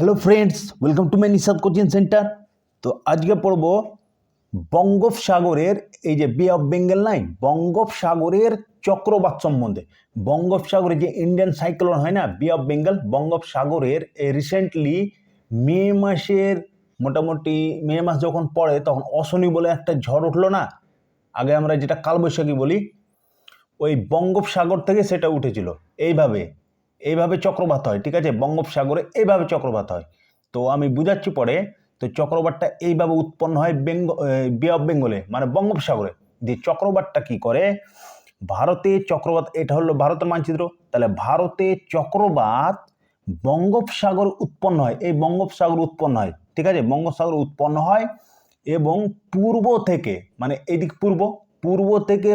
Hello friends, welcome to my Nishad coaching centre. তো আজকে পড়ব বঙ্গোপসাগরের এই যে বে অফ বেঙ্গল নাই, বঙ্গোপসাগরের চক্রবাত সম্বন্ধে। বঙ্গোপসাগরে যে ইন্ডিয়ান সাইক্লোন হয় না, বে অফ বেঙ্গল, বঙ্গোপসাগরের রিসেন্টলি মোটামুটি মে মাস যখন পড়ে তখন অশনি বলে একটা ঝড় উঠলো না, আগে আমরা যেটা কালবৈশাখী বলি, ওই বঙ্গোপসাগর থেকে সেটা উঠেছিল। এইভাবে চক্রবাত হয়, ঠিক আছে? বঙ্গোপসাগরে এইভাবে চক্রবাত হয়। তো আমি বুঝাচ্ছি পরে। তো চক্রবাতটা এইভাবে উৎপন্ন হয় বে অফ বেঙ্গলে, মানে বঙ্গোপসাগরে। যে চক্রবাতটা কি করে, ভারতে চক্রবাত, এটা হলো ভারতের মানচিত্র, তাহলে ভারতে চক্রবাত বঙ্গোপসাগর উৎপন্ন হয়, এই বঙ্গোপসাগর উৎপন্ন হয়, ঠিক আছে? বঙ্গোপসাগর উৎপন্ন হয় এবং পূর্ব থেকে, মানে এইদিক পূর্ব থেকে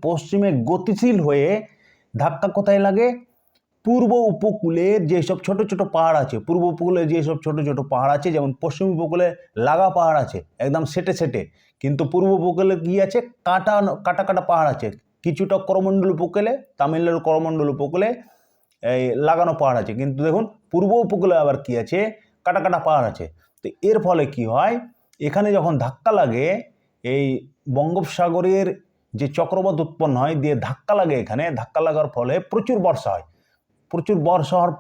পশ্চিমে গতিশীল হয়ে ধাক্কা কোথায় লাগে? পূর্ব উপকূলের যেসব ছোট ছোট পাহাড় আছে, যেমন পশ্চিম উপকূলে লাগা পাহাড় আছে একদম সেটে, কিন্তু পূর্ব উপকূলে কি আছে? কাটা পাহাড় আছে। কিছুটা করমণ্ডল উপকূলে, তামিলনাড়ুর করমণ্ডল উপকূলে এই লাগানো পাহাড় আছে, কিন্তু দেখুন পূর্ব উপকূলে আবার কি আছে? কাটা পাহাড় আছে। তো এর ফলে কি হয়, এখানে যখন ধাক্কা লাগে, এই বঙ্গোপসাগরের যে চক্রবাত উৎপন্ন হয় দিয়ে ধাক্কা লাগে, এখানে ধাক্কা লাগার ফলে প্রচুর বর্ষা হয়। প্রচুর বর্ষা হওয়ার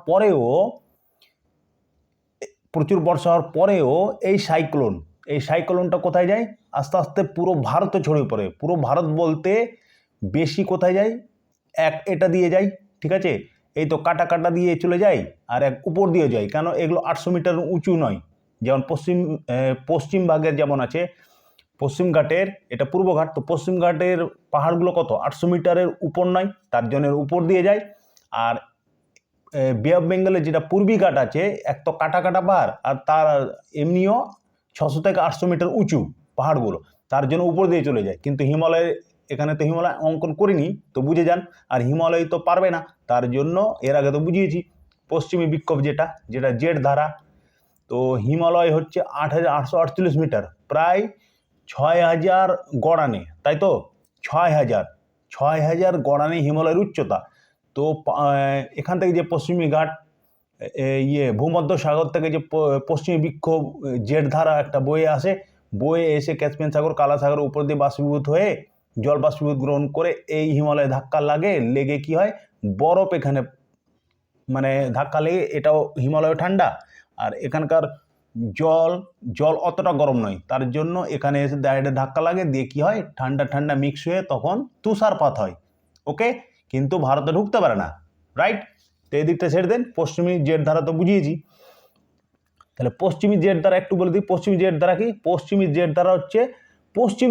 পরেও এই সাইক্লোনটা কোথায় যায়? আস্তে আস্তে পুরো ভারতে ছড়িয়ে পড়ে। পুরো ভারত বলতে বেশি কোথায় যায়? এটা দিয়ে যায়, ঠিক আছে? এই তো কাটা দিয়ে চলে যায়, আর এক উপর দিয়ে যায়। কেন? এগুলো 800 মিটার উঁচু নয়। যেমন পশ্চিম ভাগের যেমন আছে পশ্চিম ঘাটের, এটা পূর্ব ঘাট, তো পশ্চিম ঘাটের পাহাড়গুলো কত? 800 মিটারের উপর নয়, তার জন্য উপর দিয়ে যায়। আর বে অফ বেঙ্গলের যেটা পূর্বী ঘাট আছে, এক তো কাটা পাহাড়, আর তার এমনিও 600 থেকে 800 মিটার উঁচু পাহাড়গুলো, তার জন্য উপর দিয়ে চলে যায়। কিন্তু হিমালয়ের, এখানে তো হিমালয় অঙ্কন করিনি, তো বুঝে যান। আর হিমালয় তো পারবে না, তার জন্য এর আগে তো বুঝিয়েছি পশ্চিমী বিক্ষোভ যেটা জেড ধারা। তো হিমালয় হচ্ছে 8,848 মিটার, প্রায় 6,000 গড়ানে, তাই তো? 6,000 গড়ানে হিমালয়ের উচ্চতা। তো এখান থেকে যে পশ্চিমী ঘাট, ভূমধ্য সাগর থেকে যে পশ্চিমী বিক্ষোভ জেড ধারা একটা বয়ে এসে ক্যাসপিয়ান সাগর, কালা সাগরের উপর দিয়ে বাষ্পীভূত হয়ে জল বাষ্পীভূত গ্রহণ করে এই হিমালয়ে ধাক্কা লেগে কি হয়? বরফ এখানে, মানে ধাক্কা লেগে, এটাও হিমালয় ঠান্ডা, আর এখানকার জল অতটা গরম নয়, তার জন্য এখানে এসে ডাইরেক্ট ধাক্কা লাগে দিয়ে কি হয়? ঠান্ডা মিক্স হয়ে তখন তুষারপাত হয়। ওকে, কিন্তু ভারতে ঢুকতে পারে না, রাইট? তো এই দিকটা ছেড়ে দেন। পশ্চিমী জেড ধারা তো বুঝিয়েছি। তাহলে পশ্চিমী জেড ধারা একটু বলে দিই। পশ্চিমী জেড ধারা কি? পশ্চিমী জেড ধারা হচ্ছে পশ্চিম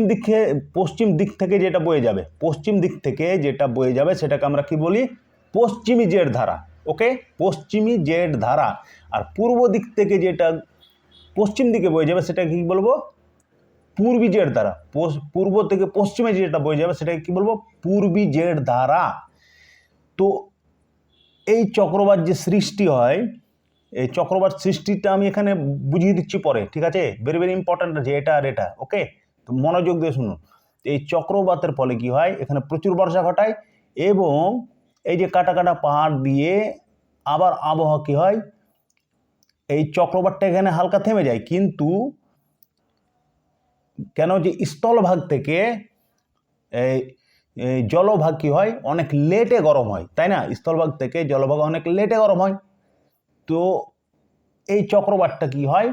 দিক থেকে যেটা বয়ে যাবে সেটাকে আমরা কি বলি? পশ্চিমী জেড ধারা। ওকে, পশ্চিমী জেড ধারা। আর পূর্ব দিক থেকে যেটা পশ্চিম দিকে বয়ে যাবে সেটা কি বলবো? পূর্বী জেড ধারা। পূর্ব থেকে পশ্চিমে যেটা বয়ে যাবে সেটাকে কি বলবো? পূর্বী জেড ধারা। তো এই চক্রবাত যে সৃষ্টি হয়, এই চক্রবাত সৃষ্টিটা আমি এখানে বুঝিয়ে দিচ্ছি পরে, ঠিক আছে? ভেরি ভেরি ইম্পর্ট্যান্ট আছে এটা আর এটা। ওকে, তো মনোযোগ দিয়ে শুনুন। এই চক্রবাতের ফলে কি হয়? এখানে প্রচুর বর্ষা ঘটায়, এবং এই যে কাটা পাহাড় দিয়ে আবার আবহাওয়া কি হয়? এই চক্রবাতটা এখানে হালকা থেমে যায়, কিন্তু কেন? যে স্থলভাগ থেকে এই জলভাগ কি হয়? অনেক লেটে গরম হয়, তাই না? স্থলভাগ থেকে জলভাগ অনেক লেটে গরম হয়। তো এই চক্রবাতটা কি হয়?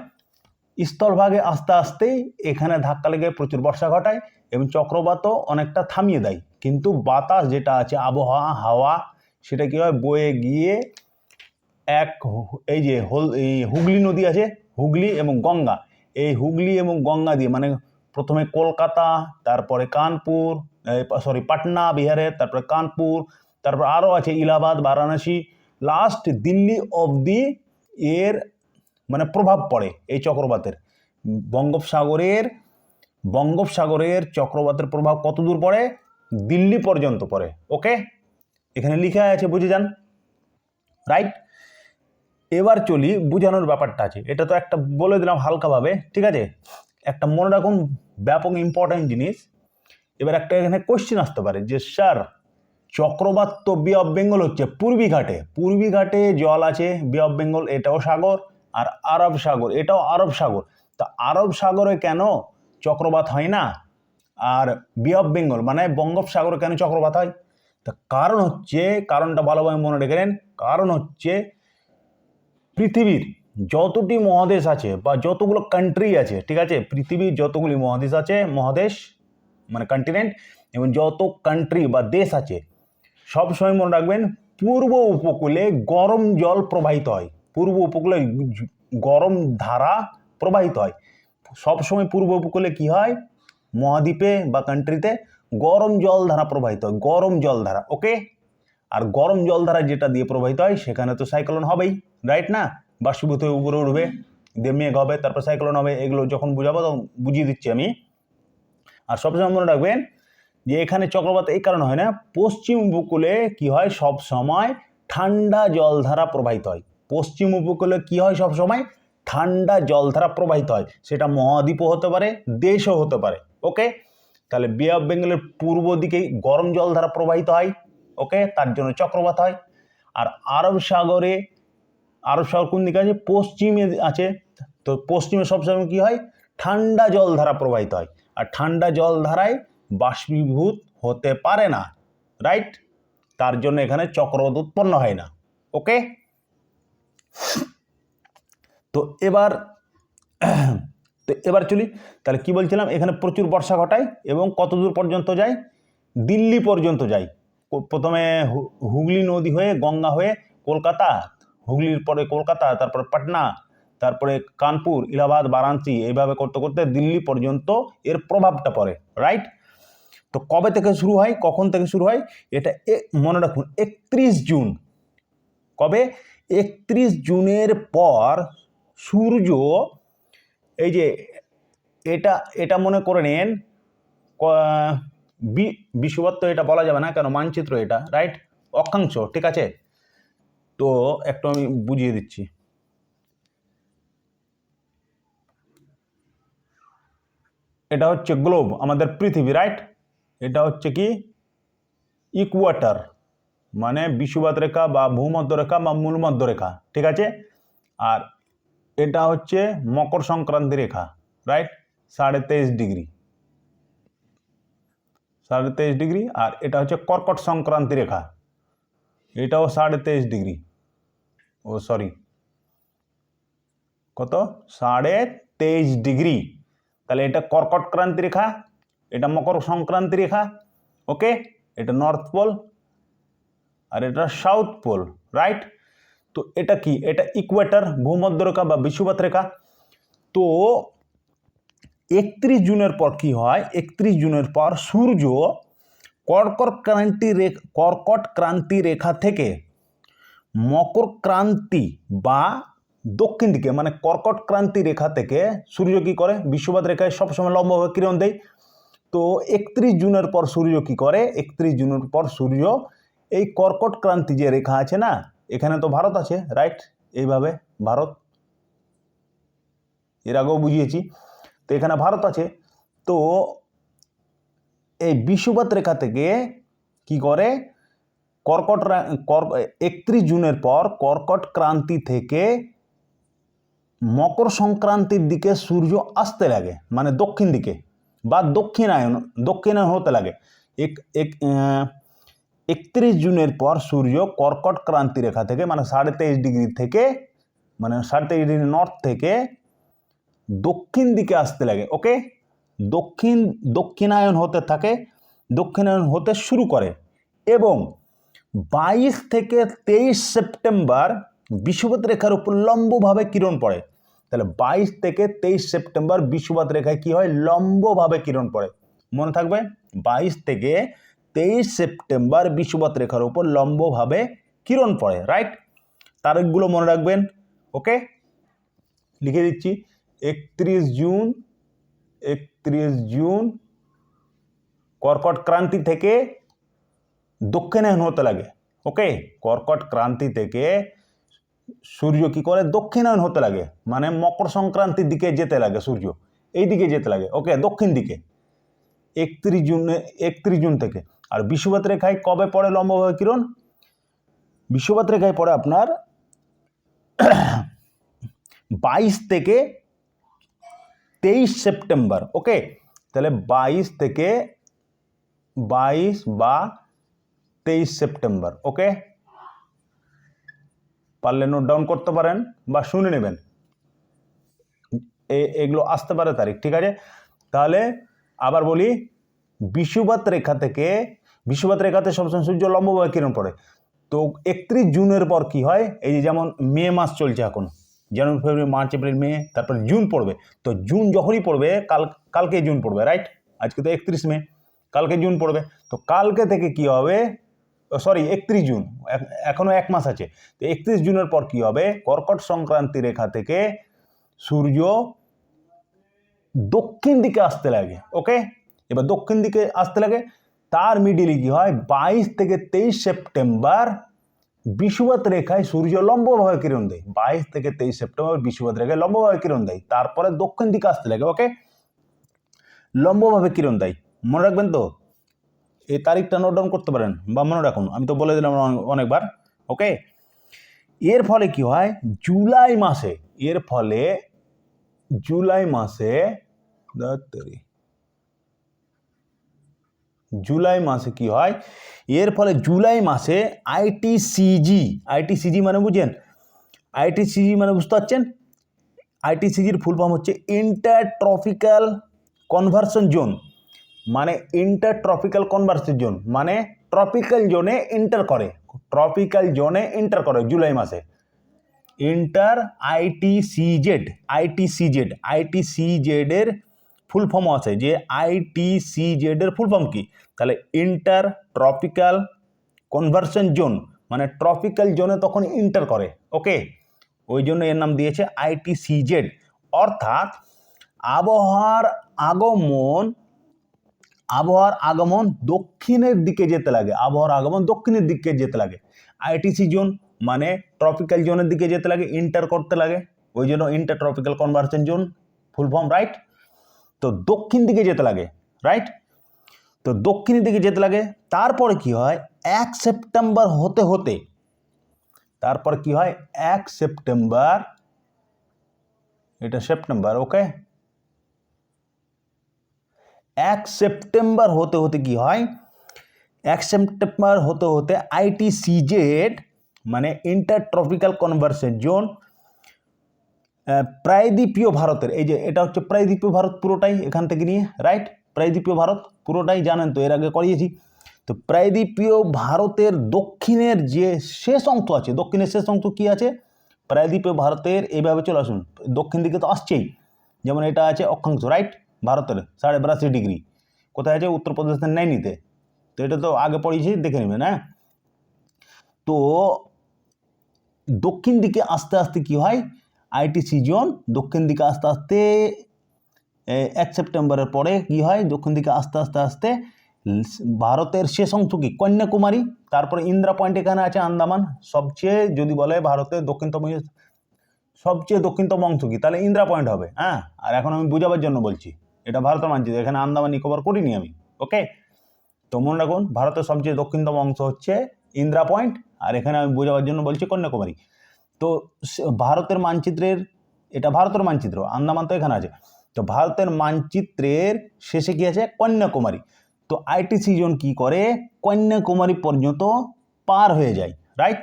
স্থলভাগে আস্তে আস্তেই এখানে ধাক্কা লেগে প্রচুর বর্ষা ঘটায় এবং চক্রবাতও অনেকটা থামিয়ে দেয়। কিন্তু বাতাস যেটা আছে, হাওয়া, সেটা কি হয়? বয়ে গিয়ে এই যে হুগলি নদী আছে, হুগলি এবং গঙ্গা, এই হুগলি এবং গঙ্গা দিয়ে, মানে প্রথমে কলকাতা, তারপরে কানপুর, পাটনা বিহারে, তারপরে কানপুর, তারপর আরও আছে ইলাহাবাদ, বারাণসী, লাস্ট দিল্লি অবধি এর মানে প্রভাব পড়ে এই চক্রবাতের। বঙ্গোপসাগরের চক্রবাতের প্রভাব কত দূর পড়ে? দিল্লি পর্যন্ত পড়ে। ওকে, এখানে লিখা আছে, বুঝে যান, রাইট? এবার চলি, বোঝানোর ব্যাপারটা আছে, এটা তো একটা বলে দিলাম হালকাভাবে, ঠিক আছে? একটা মনে রাখুন, ব্যাপক ইম্পর্ট্যান্ট জিনিস। এবার একটা এখানে কোশ্চেন আসতে পারে যে স্যার, চক্রবাত তো বে অফ বেঙ্গল হচ্ছে পূর্বী ঘাটে, পূর্বী ঘাটে জল আছে, বে অফ বেঙ্গল এটাও সাগর, আর আরব সাগর এটাও আরব সাগর। তা আরব সাগরে কেন চক্রবাত হয় না, আর বে অফ বেঙ্গল মানে বঙ্গোপসাগরে কেন চক্রবাত হয়? তা কারণ হচ্ছে, কারণটা ভালোভাবে মনে রেখে নেন, কারণ হচ্ছে পৃথিবীর যতটি মহাদেশ আছে বা যতগুলো কান্ট্রি আছে, ঠিক আছে, পৃথিবীর যতগুলি মহাদেশ আছে, মহাদেশ মানে কন্টিনেন্ট, এবং যত কান্ট্রি বা দেশ আছে, সব সময় মনে রাখবেন পূর্ব উপকূলে গরম জল প্রবাহিত হয়, পূর্ব উপকূলে গরম ধারা প্রবাহিত হয়। সবসময় পূর্ব উপকূলে কি হয়, মহাদ্বীপে বা কান্ট্রিতে গরম জলধারা প্রবাহিত হয়, গরম জলধারা। ওকে, আর গরম জলধারা যেটা দিয়ে প্রবাহিত হয় সেখানে তো সাইক্লোন হবেই, রাইট না? বাষ্পীভূত হয়ে উপরে উঠবে, দিয়ে মেঘ হবে, তারপর সাইক্লোন হবে। এগুলো যখন বুঝাবো তখন বুঝিয়ে দিচ্ছি আমি। আর সবসময় মনে রাখবেন যে এখানে চক্রবাত এই কারণে হয় না, পশ্চিম উপকূলে কি হয়, সব সময় ঠান্ডা জলধারা প্রবাহিত হয়। পশ্চিম উপকূলে কি হয়, সব সময় ঠান্ডা জলধারা প্রবাহিত হয়, সেটা মহাদ্বীপও হতে পারে, দেশও হতে পারে। ওকে, তাহলে বে অফ বেঙ্গলের পূর্ব দিকে গরম জলধারা প্রবাহিত হয়, ওকে, তার জন্য চক্রবাত হয়। আর আরব সাগরে, আরব সাগর কোন দিকে আছে, পশ্চিমে আছে, তো পশ্চিমে সবসময় কি হয়, ঠান্ডা জলধারা প্রবাহিত হয়, আর ঠান্ডা জলধারায় বাষ্পীভূত হতে পারে না, রাইট? তার জন্য এখানে চক্রবাত উৎপন্ন হয় না। ওকে, তো এবার চলি। তাহলে কি বলছিলাম, এখানে প্রচুর বর্ষা ঘটায় এবং কত দূর পর্যন্ত যায়, দিল্লি পর্যন্ত যায়। প্রথমে হুগলি নদী হয়ে, গঙ্গা হয়ে কলকাতা, হুগলির পরে কলকাতা, তারপরে পাটনা, তারপরে কানপুর, ইলাহাবাদ, বারাণসী, এইভাবে করতে করতে দিল্লি পর্যন্ত এর প্রভাবটা পড়ে, রাইট? তো কবে থেকে শুরু হয়, কখন থেকে শুরু হয়, এটা মনে রাখুন 31 জুন। কবে? 31 জুনের পর সূর্য, এই যে এটা মনে করে নেন, বিষুবৎ তো এটা বলা যাবে না, কেন মানচিত্র এটা, রাইট? অক্ষাংশ, ঠিক আছে? তো একটু আমি বুঝিয়ে দিচ্ছি। এটা হচ্ছে গ্লোব, আমাদের পৃথিবী, রাইট? এটা হচ্ছে কি ইকুয়েটর, মানে বিষুবৎ রেখা বা ভূমধ্য রেখা বা মূলমধ্য রেখা, ঠিক আছে? আর এটা হচ্ছে মকর সংক্রান্তি রেখা, রাইট? 23.5 degree, 23.5 degree. আর এটা হচ্ছে কর্কট সংক্রান্তি রেখা, এটাও 23.5 ডিগ্রি, ও সরি, কত, 23.5 ডিগ্রি। তাহলে এটা কর্কট ক্রান্তি রেখা, এটা মকর সংক্রান্তি রেখা, ওকে, এটা নর্থ পোল আর এটা সাউথ পোল, রাইট? তো এটা কি, এটা ইকুয়েটর, ভূমধ্য রেখা বা বিষুবৎ রেখা। তো 31 জুনের পর কি হয়, 31 জুনের পর সূর্য কর্কট ক্রান্তি রেখা থেকে মকর ক্রান্তি বা দক্ষিণ দিকে, মানে কর্কট ক্রান্তি রেখা থেকে সূর্য কি করে, বিষুবৎ রেখায় সবসময় লম্বভাবে কিরণ দেয়। তো 31 জুনের পর সূর্য কি করে, 31 জুনের পর সূর্য এই কর্কট ক্রান্তি যে রেখা আছে না, এখানে তো ভারত আছে, রাইট? এইভাবে ভারত, এর আগেও বুঝিয়েছি। তো এখানে ভারত আছে, তো এই বিষুবৎ রেখা থেকে কি করে, 31 জুনের পর কর্কট ক্রান্তি থেকে মকর সংক্রান্তির দিকে সূর্য আসতে লাগে, মানে দক্ষিণ দিকে বা দক্ষিণায়ন হতে লাগে। 31 জুনের পর সূর্য কর্কট ক্রান্তি রেখা থেকে, মানে 23.5 ডিগ্রি থেকে, মানে 23.5 ডিগ্রি নর্থ থেকে দক্ষিণ দিকে আসতে লাগে। ওকে, দক্ষিণায়ন হতে থাকে, দক্ষিণায়ন হতে শুরু করে, এবং 22 থেকে 23 সেপ্টেম্বর বিষুবৎ রেখার উপর লম্বভাবে কিরণ পড়ে। তাহলে 22 থেকে 23 সেপ্টেম্বর বিষুবৎ রেখায় কি হয়, লম্বভাবে কিরণ পড়ে। মনে থাকবে, 22 থেকে 23 সেপ্টেম্বর বিষুবৎ রেখার উপর লম্বভাবে কিরণ পড়ে, রাইট? তারিখগুলো মনে রাখবেন। ওকে, লিখে দিচ্ছি, 31 জুন কর্কট ক্রান্তি থেকে দক্ষিণায়ন হতে লাগে। ওকে, কর্কট ক্রান্তি থেকে সূর্য কি করে, দক্ষিণায়ন হতে লাগে, মানে মকর সংক্রান্তির দিকে যেতে লাগে সূর্য, এই দিকে যেতে লাগে। ওকে, দক্ষিণ দিকে 31 জুন থেকে। আর বিষুবৎ রেখায় কবে পড়ে লম্বভাবে কিরণ? বিষুবৎ রেখায় পড়ে আপনার 22 থেকে 23 সেপ্টেম্বর। ওকে, তাহলে 22 থেকে 22 বা 23 সেপ্টেম্বর। ওকে, পারলে নোট ডাউন করতে পারেন বা শুনে নেবেন, এগুলো আসতে পারে তারিখ। ঠিক আছে, তাহলে আবার বলি, বিষুবৎ রেখা থেকে, বিষুবৎ রেখাতে সবসময় সূর্য লম্বভাবে কিরণ পড়ে। তো 31 জুনের পর কি হয়, এই যে যেমন মে মাস চলছে এখন, জানুয়ারি ফেব্রুয়ারি মার্চ এপ্রিল মে, তারপর জুন পড়বে। তো জুন যখনই পড়বে, কালকে জুন পড়বে, রাইট? আজকে তো 31 মে, কালকে জুন পড়বে। তো কালকে থেকে কি হবে, সরি 31 জুন, এখনো এক মাস আছে। তো 31 জুনের পর কি হবে, কর্কট সংক্রান্তি রেখা থেকে সূর্য দক্ষিণ দিকে আসতে লাগে। ওকে, এবার দক্ষিণ দিকে আসতে লাগে, তার মিডিলে কি হয়, 22 থেকে 23 সেপ্টেম্বর বিষুবৎ রেখায় সূর্য লম্বভাবে কিরণ দেয়। 22 থেকে 23 সেপ্টেম্বর বিষুবৎ রেখায় লম্বভাবে কিরণ দেয়, তারপরে দক্ষিণ দিকে আসতে লাগে। ওকে, লম্বভাবে কিরণ দেয়, মনে রাখবেন তো, এই তারিখটা নোট ডাউন করতে পারেন বা মনে রাখুন, আমি তো বলে দিলাম অনেকবার। ওকে, এর ফলে কি হয়, জুলাই মাসে, এর ফলে জুলাই মাসে কি হয়, এর ফলে জুলাই মাসে আইটিসিজি মানে বুঝেন, আইটিসিজি মানে বুঝতে পারছেন, আইটিসিজির ফুল ফর্ম হচ্ছে ইন্টার ট্রপিক্যাল কনভার্সন জোন। মানে ইন্টার ট্রপিক্যাল কনভার্সন জোন মানে ট্রপিক্যাল জোনে এন্টার করে, ট্রপিক্যাল জোনে এন্টার করে জুলাই মাসে। ইন্টার আইটিসিজেড এর ফুল ফর্ম আছে, যে আইটিসিজেড এর ফুল ফর্ম কি, তাহলে ইন্টার ট্রপিক্যাল কনভার্সন জোন, মানে ট্রপিক্যাল জোনে তখন ইন্টার করে। ওকে, ওই জন্য এর নাম দিয়েছে আইটিসিজেড। অর্থাৎ আবহাওয়ার আগমন দক্ষিণের দিকে যেতে লাগে, আবহাওয়ার আগমন দক্ষিণের দিকে যেতে লাগে। আইটিসি জোন মানে ট্রপিক্যাল জোনের দিকে যেতে লাগে, ইন্টার করতে লাগে, ওই জন্য inter tropical conversion zone full form, right? তো দক্ষিণ দিকে যেতে লাগে, রাইট? তো দক্ষিণের দিকে যেতে লাগে, তারপরে কি হয়, 1 সেপ্টেম্বর হতে হতে, তারপর কি হয়, 1 সেপ্টেম্বর, এটা সেপ্টেম্বর। ওকে, 1 সেপ্টেম্বর হতে হতে কি হয়, 1 সেপ্টেম্বর হতে হতে আইটিসিজেড মানে ইন্টার ট্রপিক্যাল কনভার্সন জোন প্রায়দ্বীপীয় ভারতের, এই যে এটা হচ্ছে প্রায়দ্বীপীয় ভারত পুরোটাই এখান থেকে নিয়ে, রাইট? প্রায়দ্বীপীয় ভারত পুরোটাই জানেন তো, এর আগে করিয়েছি। তো প্রায়দ্বীপীয় ভারতের দক্ষিণের যে শেষ অংশ আছে, দক্ষিণের শেষ অংশ কি আছে, প্রায়দ্বীপীয় ভারতের এইভাবে চলে আসুন, দক্ষিণ দিকে তো আসছেই, যেমন এটা আছে অক্ষাংশ, রাইট? ভারতের 82.5 ডিগ্রি, কোথায় আছে, উত্তরপ্রদেশের নৈনিতে। তো এটা তো আগে পড়িয়েছি, দেখে নেবেন। হ্যাঁ, তো দক্ষিণ দিকে আস্তে আস্তে কি হয়, আইটিসি জোন দক্ষিণ দিকে আস্তে আস্তে 1 সেপ্টেম্বরের পরে কি হয়, দক্ষিণ দিকে আস্তে আস্তে আস্তে ভারতের শেষ অংশ কি, কন্যাকুমারী, তারপরে ইন্দ্রা পয়েন্ট এখানে আছে, আন্দামান। সবচেয়ে যদি বলে ভারতের সবচেয়ে দক্ষিণতম অংশ কি, তাহলে ইন্দ্রা পয়েন্ট হবে। হ্যাঁ, আর এখন আমি বোঝাবার জন্য বলছি, এটা ভারতের মানচিত্র, এখানে আন্দামান নিকোবর করিনি আমি। ওকে, তো মনে রাখুন, ভারতের সবচেয়ে দক্ষিণতম অংশ হচ্ছে ইন্দ্রা পয়েন্ট, আর এখানে আমি বোঝাবার জন্য বলছি কন্যাকুমারী। তো ভারতের মানচিত্রের, এটা ভারতের মানচিত্র, আন্দামান তো এখানে আছে। তো ভারতের মানচিত্রের শেষে কি আছে, কন্যাকুমারী। তো আইটিসি জোন কি করে, কন্যাকুমারী পর্যন্ত পার হয়ে যায়, রাইট?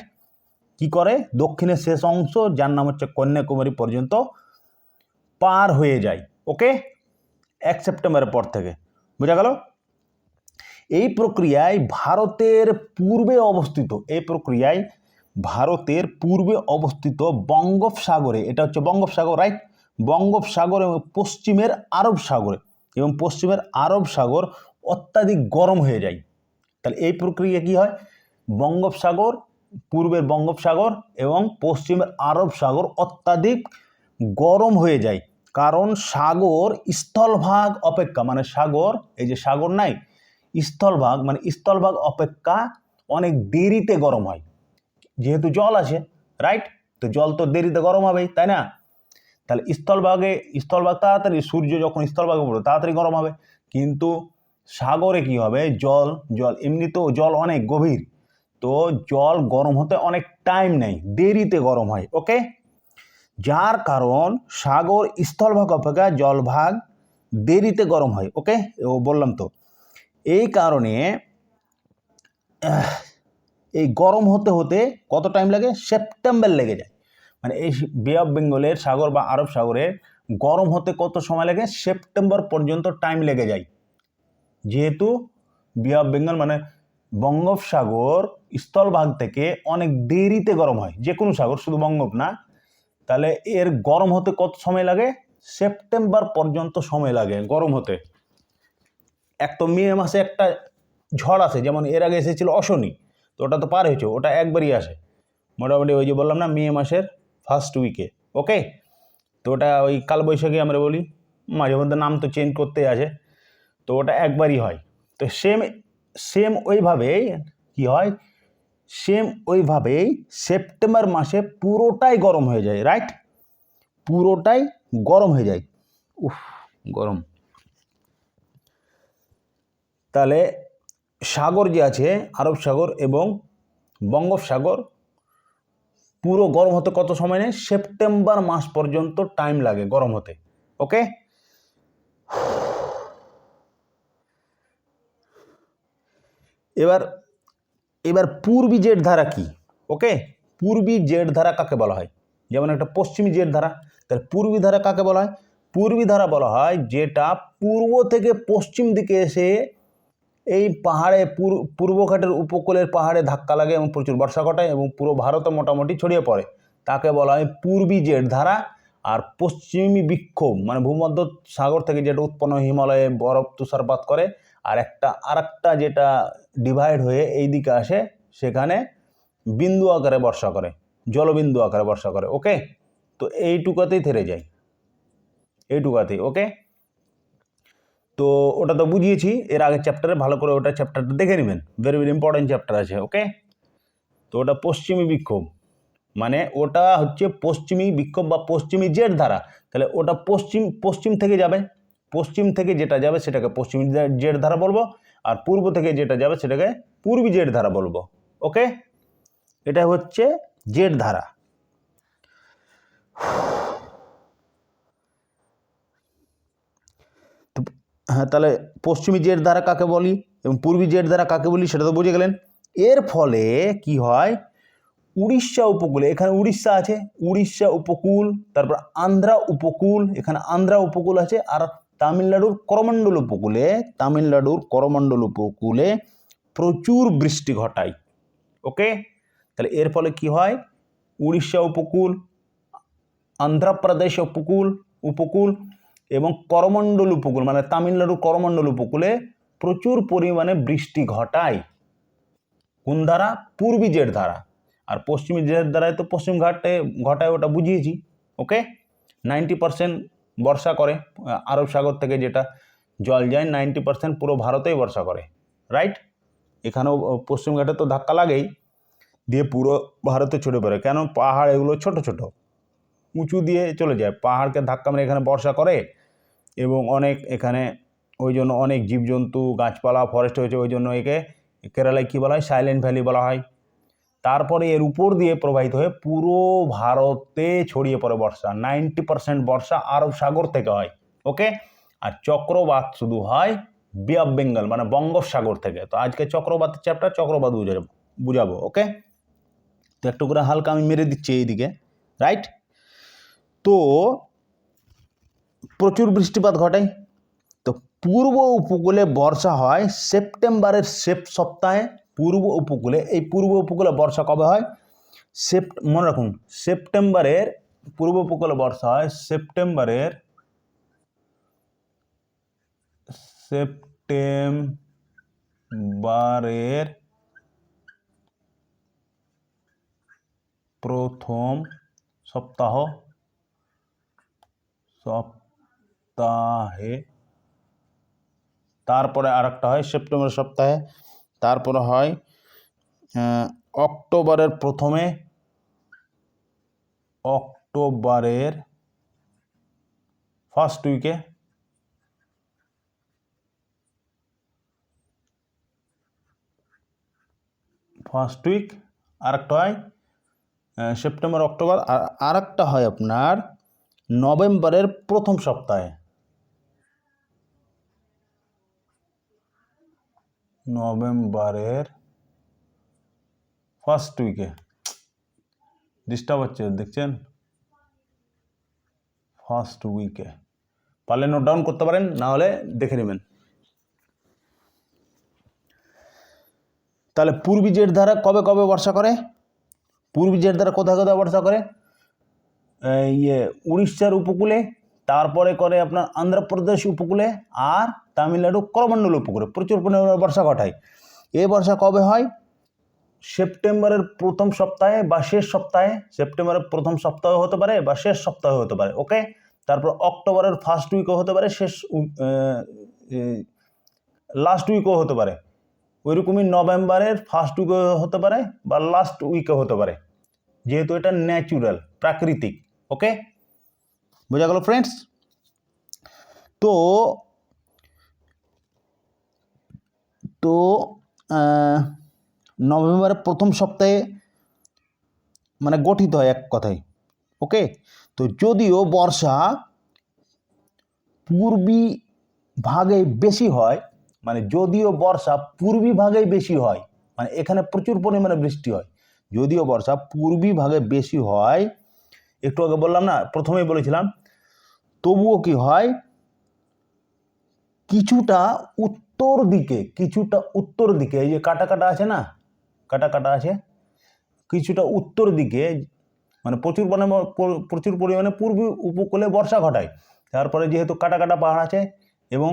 কি করে, দক্ষিণের শেষ অংশ যার নাম হচ্ছে কন্যাকুমারী পর্যন্ত পার হয়ে যায়। ওকে, 1 সেপ্টেম্বরের পর থেকে, বোঝা গেল? এই প্রক্রিয়ায় ভারতের পূর্বে অবস্থিত বঙ্গোপসাগরে, এটা হচ্ছে বঙ্গোপসাগর, রাইট? বঙ্গোপসাগর এবং পশ্চিমের আরব সাগর অত্যাধিক গরম হয়ে যায়। তাহলে এই প্রক্রিয়া কি হয়, পূর্বের বঙ্গোপসাগর এবং পশ্চিমের আরব সাগর অত্যাধিক গরম হয়ে যায়, কারণ সাগর স্থলভাগ অপেক্ষা, মানে সাগর, এই যে সাগর নাই, স্থলভাগ অপেক্ষা অনেক দেরিতে গরম হয়, যেহেতু জল আছে, রাইট? তো জল তো দেরিতে গরম হবেই, তাই না? তাহলে স্থলভাগ তাড়াতাড়ি, সূর্য যখন স্থলভাগে পড়বে তাড়াতাড়ি গরম হবে, কিন্তু সাগরে কি হবে, জল জল এমনিতেও জল অনেক গভীর, তো জল গরম হতে অনেক টাইম নেই, দেরিতে গরম হয়। ওকে, যার কারণ সাগর স্থলভাগ অপেক্ষা জলভাগ দেরিতে গরম হয়। ওকে, ও বললাম তো, এই কারণে এই গরম হতে হতে কত টাইম লাগে, সেপ্টেম্বর লেগে যায়। মানে এই বে অফ বেঙ্গলের সাগর বা আরব সাগরে গরম হতে কত সময় লাগে, সেপ্টেম্বর পর্যন্ত টাইম লেগে যায়। যেহেতু বে অফ বেঙ্গল মানে বঙ্গোপসাগর স্থলভাগ থেকে অনেক দেরিতে গরম হয়, যে কোনো সাগর, শুধু বঙ্গোপ না, তাহলে এর গরম হতে কত সময় লাগে, সেপ্টেম্বর পর্যন্ত সময় লাগে গরম হতে। এক তো মে মাসে একটা ঝড় আসে, যেমন এর আগে এসেছিল অশনি, তো ওটা তো পার হয়েছে, ওটা একবারই আসে মোটামুটি, ওই যে বললাম না, মে মাসের ফার্স্ট উইকে। ওকে, তো ওটা ওই কালবৈশাখী আমরা বলি, মাঝে মধ্যে নাম তো চেঞ্জ করতে আছে, তো ওটা একবারই হয়। তো সেম ওইভাবেই কি হয়, সেম ওইভাবেই সেপ্টেম্বর মাসে পুরোটাই গরম হয়ে যায়, রাইট, পুরোটাই গরম হয়ে যায়। উফ, গরম। তাহলে সাগর যে আছে, আরব সাগর এবং বঙ্গোপসাগর, পুরো গরম হতে কত সময় নেই, সেপ্টেম্বর মাস পর্যন্ত টাইম লাগে গরম হতে। ওকে, এবার এবার পূর্বী জেট ধারা কি। ওকে, পূর্বী জেট ধারা কাকে বলা হয়, যেমন একটা পশ্চিমী জেট ধারা, তাহলে পূর্বী ধারা কাকে বলা হয়, পূর্বী ধারা বলা হয় যেটা পূর্ব থেকে পশ্চিম দিকে এসে এই পাহাড়ে পূর্বঘাটের উপকূলের পাহাড়ে ধাক্কা লাগে এবং প্রচুর বর্ষা ঘটায় এবং পুরো ভারতে মোটামুটি ছড়িয়ে পড়ে, তাকে বলা হয় পূর্বী জেট ধারা। আর পশ্চিমী বিক্ষোভ মানে ভূমধ্য সাগর থেকে যেটা উৎপন্ন হিমালয়ে বরফ তুষারপাত করে, আর আরেকটা যেটা ডিভাইড হয়ে এই দিকে আসে, সেখানে বিন্দু আকারে বর্ষা করে, জলবিন্দু আকারে বর্ষা করে। ওকে, তো এইটুকাতেই থেরে যায়, এইটুকাতেই। ওকে, তো ওটা তো বুঝিয়েছি এর আগের চ্যাপ্টারে, ভালো করে ওটা চ্যাপ্টারটা দেখে নেবেন, ভেরি ভেরি ইম্পর্টেন্ট চ্যাপ্টার আছে। ওকে, তো ওটা পশ্চিমী বিক্ষোভ, মানে ওটা হচ্ছে পশ্চিমী বিক্ষোভ বা পশ্চিমী জেট ধারা। তাহলে ওটা পশ্চিম থেকে যাবে, পশ্চিম থেকে যেটা যাবে সেটাকে পশ্চিমী জেট ধারা বলবো, আর পূর্ব থেকে যেটা যাবে সেটাকে পূর্বী জেট ধারা বলবো। ওকে, এটা হচ্ছে জেট ধারা। হ্যাঁ, তাহলে পশ্চিমী জেট ধারা কাকে বলি এবং পূর্বী জেট ধারা কাকে বলি সেটা তো বুঝে গেলেন। এর ফলে কি হয়, উড়িষ্যা উপকূলে, এখানে উড়িষ্যা আছে, উড়িষ্যা উপকূল, তারপর আন্ধ্রা উপকূল, এখানে আন্ধ্রা উপকূল আছে, আর তামিলনাড়ুর করমণ্ডল উপকূলে প্রচুর বৃষ্টি ঘটায়। ওকে, তাহলে এর ফলে কি হয়, উড়িষ্যা উপকূল, অন্ধ্রপ্রদেশ উপকূল এবং করমণ্ডল উপকূল মানে তামিলনাড়ুর করমণ্ডল উপকূলে প্রচুর পরিমাণে বৃষ্টি ঘটায়। কোন ধারা, পূর্বী জেট ধারা। আর পশ্চিমী জেট ধারায় তো পশ্চিম ঘাটে ঘটায়, ওটা বুঝিয়েছি। ওকে, 90% বর্ষা করে, আরব সাগর থেকে যেটা জল যায় 90% পুরো ভারতেই বর্ষা করে, রাইট। এখানেও পশ্চিম ঘাটে তো ধাক্কা লাগেই, দিয়ে পুরো ভারতে ছড়ে পড়ে, কেন, পাহাড় এগুলো ছোট ছোট উঁচু দিয়ে চলে যায়, পাহাড়কে ধাক্কা মেরে এখানে বর্ষা করে, এবং অনেক এখানে ওই জন্য অনেক জীবজন্তু গাছপালা ফরেস্ট হয়েছে, ওই জন্য একে কেরালায় কী বলা হয়, সাইলেন্ট ভ্যালি বলা হয়। তারপরে এর উপর দিয়ে প্রবাহিত হয়ে পুরো ভারতে ছড়িয়ে পড়ে বর্ষা, 90% বর্ষা আরব সাগর থেকে হয়। ওকে, আর চক্রবাত শুধু হয় বে অফ বেঙ্গল মানে বঙ্গোপসাগর থেকে। তো আজকে চক্রবাতের চ্যাপ্টার, চক্রবাত বুঝাবো। ওকে, তো একটু করে হালকা আমি মেরে দিচ্ছি এইদিকে, রাইট। তো প্রচুর বৃষ্টিপাত ঘটে, তো পূর্ব উপকূলে বর্ষা হয় সেপ্টেম্বরের শেষ সপ্তাহে। পূর্ব উপকূলে, এই পূর্ব উপকূলে বর্ষা কবে হয়, মনে রাখুন, সেপ্টেম্বরের পূর্ব উপকূলে বর্ষা হয় সেপ্টেম্বরের প্রথম সপ্তাহে, তারপরে আর একটা হয় সেপ্টেম্বর সপ্তাহে, তারপরে হয় অক্টোবরের প্রথমে, অক্টোবরের 1st উইকে, ফার্স্ট উইক, আর একটা হয় সেপ্টেম্বর অক্টোবর, আর একটা হয় আপনার নভেম্বরের প্রথম সপ্তাহে। নভেম্বরের ফার্স্ট উইকে ডিস্টার্ব হচ্ছে দেখছেন, ফার্স্ট উইকে পারলে নোট ডাউন করতে পারেন, না হলে দেখে নেবেন। তাহলে পূর্বী জেট ধারা কবে কবে বর্ষা করে? পূর্বী জেট ধারা কোথায় কোথায় বর্ষা করে? উড়িষ্যার উপকূলে, তারপরে করে আপনার আন্ধ্রপ্রদেশ উপকূলে, আর তামিলনাড়ু করমণ্ডল উপকূলে প্রচুর পরিমাণে বর্ষা ঘটায়। এই বর্ষা কবে হয়? সেপ্টেম্বরের প্রথম সপ্তাহে বা শেষ সপ্তাহে। সেপ্টেম্বরের প্রথম সপ্তাহে হতে পারে বা শেষ সপ্তাহে হতে পারে, ওকে। তারপর অক্টোবরের ফার্স্ট উইকও হতে পারে, লাস্ট উইকও হতে পারে। ওইরকমই নভেম্বরের ফার্স্ট উইকও হতে পারে বা লাস্ট উইকও হতে পারে, যেহেতু এটা ন্যাচুরাল, প্রাকৃতিক, ওকে। বোঝা গেল ফ্রেন্ডস? তো তো নভেম্বরের প্রথম সপ্তাহে মানে গঠিত হয় এক কথায়, ওকে। তো যদিও বর্ষা পূর্বী ভাগে বেশি হয়, মানে যদিও বর্ষা পূর্বী ভাগে বেশি হয়, মানে এখানে প্রচুর পরিমাণে বৃষ্টি হয়, যদিও বর্ষা পূর্বী ভাগে বেশি হয়, একটু আগে বললাম না, প্রথমেই বলেছিলাম, তবুও কি হয়, কিছুটা উত্তর দিকে এই যে কাটা কাটা আছে না, কাটা কাটা আছে, কিছুটা উত্তর দিকে মানে প্রচুর পরিমাণে পূর্বী উপকূলে বর্ষা ঘটায়। তারপরে যেহেতু কাটা কাটা পাহাড় আছে এবং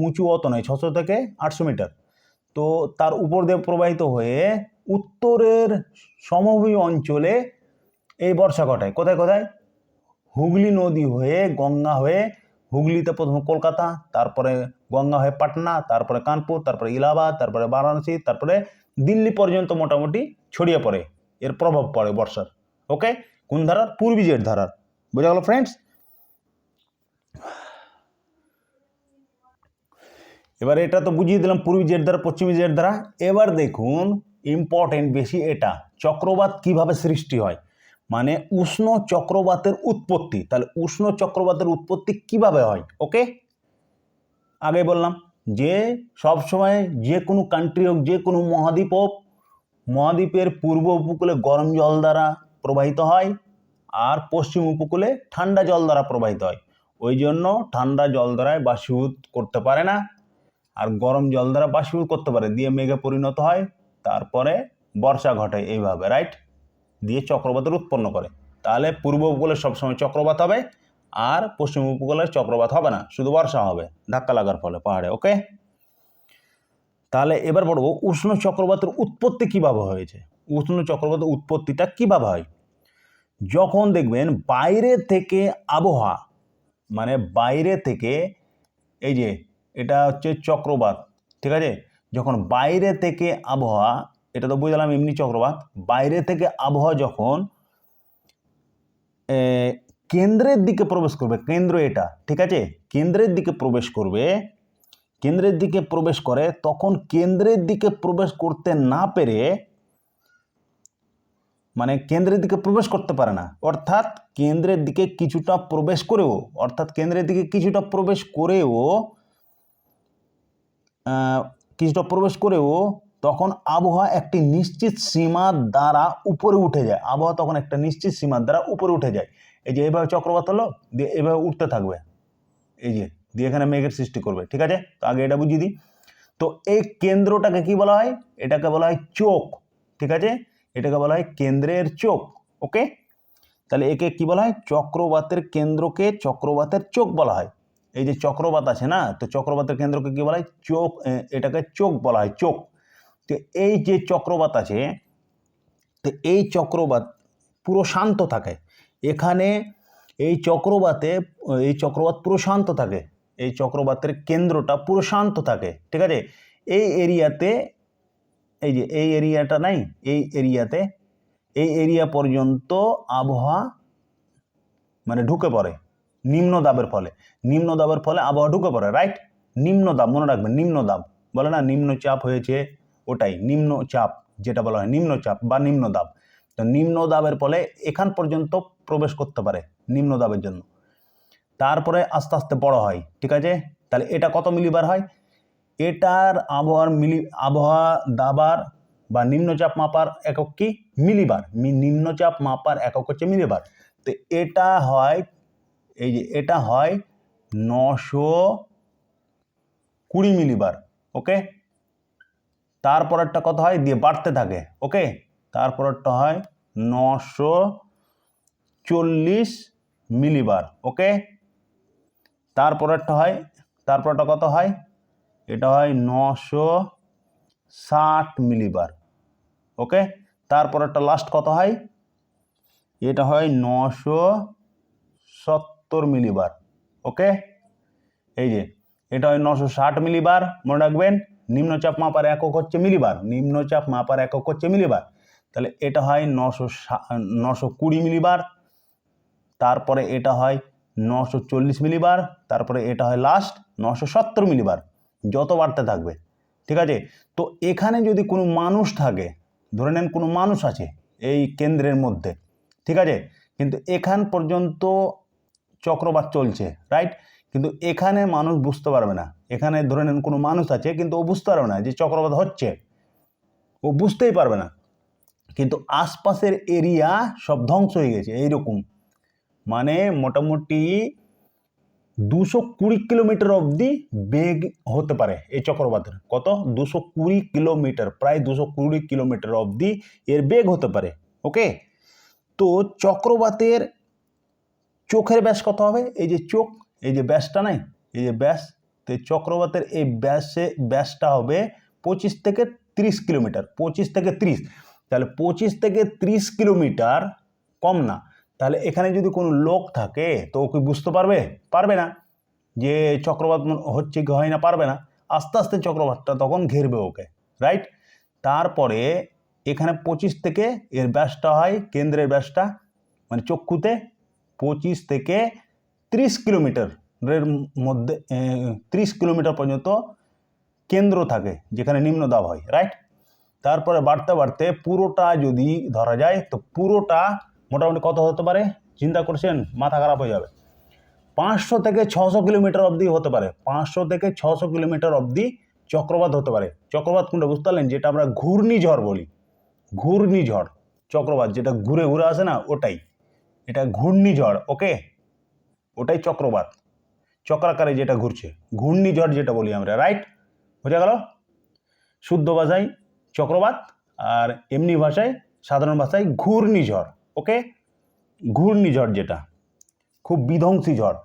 উঁচু অতনয় 600 থেকে 800 মিটার, তো তার উপর দিয়ে প্রবাহিত হয়ে উত্তরের সমভূমি অঞ্চলে এই বর্ষা ঘটায়। কোথায় কোথায়? হুগলি নদী হয়ে, গঙ্গা হয়ে, হুগলিতে প্রথমে কলকাতা, তারপরে গঙ্গা হয়ে পাটনা, তারপরে কানপুর, তারপরে ইলাহাবাদ, তারপরে বারাণসী, তারপরে দিল্লি পর্যন্ত মোটামুটি ছড়িয়ে পড়ে, এর প্রভাব পড়ে বর্ষার, ওকে। কোন ধারার? পূর্বী জেট ধারার। বোঝা গেল ফ্রেন্ডস? এবার এটা তো বুঝিয়ে দিলাম পূর্বী জেট ধারা, পশ্চিমী জেট ধারা। এবার দেখুন ইম্পর্টেন্ট বেশি এটা, চক্রবাত কিভাবে সৃষ্টি হয়, মানে উষ্ণ চক্রবাতের উৎপত্তি। তাহলে উষ্ণ চক্রবাতের উৎপত্তি কিভাবে হয়, ওকে। আগে বললাম যে সবসময় যে কোনো কান্ট্রি হোক, যে কোনো মহাদ্বীপ হোক, মহাদ্বীপের পূর্ব উপকূলে গরম জল দ্বারা প্রবাহিত হয়, আর পশ্চিম উপকূলে ঠান্ডা জল দ্বারা প্রবাহিত হয়। ওই জন্য ঠান্ডা জল দ্বারায় বাষ্পীভূত করতে পারে না, আর গরম জল দ্বারা বাষ্পীভূত করতে পারে, দিয়ে মেঘে পরিণত হয়, তারপরে বর্ষা ঘটে এইভাবে, রাইট, দিয়ে চক্রবাতের উৎপন্ন করে। তাহলে পূর্ব উপকূলে সবসময় চক্রবাত হবে, আর পশ্চিম উপকূলে চক্রবাত হবে না, শুধু বর্ষা হবে ধাক্কা লাগার ফলে পাহাড়ে, ওকে। তাহলে এবার বলবো উষ্ণ চক্রবাতের উৎপত্তি কিভাবে হয়েছে। উষ্ণ চক্রবাতের উৎপত্তিটা কিভাবে হয়? যখন দেখবেন বাইরে থেকে আবহাওয়া, মানে বাইরে থেকে, এই যে এটা হচ্ছে চক্রবাত, ঠিক আছে, যখন বাইরে থেকে আবহাওয়া, এটা তো বুঝলাম এমনি চক্রবাত, বাইরে থেকে আবহাওয়া যখন কেন্দ্রের দিকে প্রবেশ করবে, কেন্দ্র এটা, ঠিক আছে, কেন্দ্রের দিকে প্রবেশ করবে, কেন্দ্রের দিকে প্রবেশ করে, তখন কেন্দ্রের দিকে প্রবেশ করতে না পেরে, মানে কেন্দ্রের দিকে প্রবেশ করতে পারে না, অর্থাৎ কেন্দ্রের দিকে কিছুটা প্রবেশ করেও, তখন আবহাওয়া একটি নিশ্চিত সীমার দ্বারা উপরে উঠে যায়, আবহাওয়া তখন একটা নিশ্চিত সীমার দ্বারা উপরে উঠে যায়। এই যে এইভাবে চক্রবাত হলো, দিয়ে এইভাবে উঠতে থাকবে, এই যে দিয়ে এখানে মেঘের সৃষ্টি করবে, ঠিক আছে। তো আগে এটা বুঝিয়ে দিই। তো এই কেন্দ্রটাকে কি বলা হয়? এটাকে বলা হয় চোখ, ঠিক আছে, এটাকে বলা হয় কেন্দ্রের চোখ, ওকে। তাহলে একে কি বলা হয়? চক্রবাতের কেন্দ্রকে চক্রবাতের চোখ বলা হয়। এই যে চক্রবাত আছে না, তো চক্রবাতের কেন্দ্রকে কি বলা হয়? চোখ, এটাকে চোখ বলা হয়, চোখ। তো এই যে চক্রবাত আছে, তো এই চক্রবাত পুরো শান্ত থাকে এখানে, এই চক্রবাত পুরো শান্ত থাকে, এই চক্রবাতের কেন্দ্রটা পুরো শান্ত থাকে, ঠিক আছে। এই এরিয়াতে, এই যে এই এরিয়াটা নাই, এই এরিয়া পর্যন্ত আবহাওয়া মানে ঢুকে পড়ে নিম্ন দাবের ফলে আবহাওয়া ঢুকে পড়ে, রাইট। নিম্ন দাব মনে রাখবেন, নিম্ন দাব বলে না, নিম্ন চাপ হয়েছে, ওটাই নিম্ন চাপ, যেটা বলা হয় নিম্নচাপ বা নিম্নদাব। তো নিম্নদাবের ফলে এখান পর্যন্ত প্রবেশ করতে পারে নিম্নদাবের জন্য, তারপরে আস্তে আস্তে বড় হয়। ঠিক আছে, তাহলে এটা কত মিলিবার হয়? এটার আবহাওয়া দাবার বা নিম্নচাপ মাপার একক কি? মিলিবার। নিম্নচাপ মাপার একক হচ্ছে মিলিবার। তো এটা হয়, এই যে এটা হয় 920 মিলিবার। ওকে, তারপরেরটা কত হয়? দিয়ে বাড়তে থাকে। ওকে, তারপরেরটা হয় 940 মিলিবার। ওকে, তারপরেরটা কত হয়? এটা হয় 960 মিলিবার। ওকে, তারপরেরটা লাস্ট কত হয়? এটা হয় 970 মিলিবার। ওকে, এই যে এটা হয় 960 মিলিবার। মনে রাখবেন নিম্নচাপ মাপার একক হচ্ছে মিলিবার, নিম্নচাপ মাপার একক হচ্ছে মিলিবার। তাহলে এটা হয় 920 মিলিবার, তারপরে এটা হয় 940 মিলিবার, তারপরে এটা হয় লাস্ট 970 মিলিবার, যত বাড়তে থাকবে। ঠিক আছে, তো এখানে যদি কোনো মানুষ থাকে, ধরে নেন কোনো মানুষ আছে এই কেন্দ্রের মধ্যে, ঠিক আছে, কিন্তু এখান পর্যন্ত চক্রবাত চলছে, রাইট, কিন্তু এখানে মানুষ বুঝতে পারবে না। এখানে ধরে নেন কোনো মানুষ আছে কিন্তু ও বুঝতে পারবে না যে চক্রবাত হচ্ছে, ও বুঝতেই পারবে না, কিন্তু আশপাশের এরিয়া সব ধ্বংস হয়ে গেছে। এইরকম মানে মোটামুটি 220 কিলোমিটার অবধি বেগ হতে পারে এই চক্রবাতের। কত? 220 কিলোমিটার, প্রায় 220 কিলোমিটার অবধি এর বেগ হতে পারে। ওকে, তো চক্রবাতের চোখের ব্যাস কত হবে? এই যে চোখ, এই যে ব্যাসটা নাই, এই যে ব্যাস, তো চক্রবাতের এই ব্যাসটা হবে 25 থেকে 30 কিলোমিটার। 25 থেকে 30, তাহলে 25 থেকে 30 কিলোমিটার কম না। তাহলে এখানে যদি কোনো লোক থাকে তো ও কি বুঝতে পারবে? পারবে না যে চক্রবাত হচ্ছে কি হয় না, পারবে না। আস্তে আস্তে চক্রবাতটা তখন ঘেরবে ওকে, রাইট। তারপরে এখানে 25 থেকে এর ব্যাসটা হয়, কেন্দ্রের ব্যাসটা মানে চক্ষুতে 25 থেকে 30 কিলোমিটারের মধ্যে, 30 কিলোমিটার পর্যন্ত কেন্দ্র থাকে যেখানে নিম্নদাব হয়, রাইট। তারপরে বাড়তে বাড়তে পুরোটা যদি ধরা যায় তো পুরোটা মোটামুটি কত হতে পারে? চিন্তা করছেন, মাথা খারাপ হয়ে যাবে। 500 থেকে 600 কিলোমিটার অবধি হতে পারে। 500 থেকে 600 কিলোমিটার অবধি চক্রবাত হতে পারে। চক্রবাত কোনটা বুঝতে পারলেন? যেটা আমরা ঘূর্ণিঝড় বলি, ঘূর্ণিঝড়। চক্রবাত যেটা ঘুরে ঘুরে আসে না, ওটাই, এটা ঘূর্ণিঝড়। ওকে, ওটাই চক্রবাত, চক্রাকারে যেটা ঘুরছে, ঘূর্ণিঝড় যেটা বলি আমরা, রাইট। বোঝা গেল? শুদ্ধ ভাষায় চক্রবাত আর এমনি ভাষায়, সাধারণ ভাষায় ঘূর্ণিঝড়। ওকে, ঘূর্ণিঝড় যেটা খুব বিধ্বংসী ঝড়।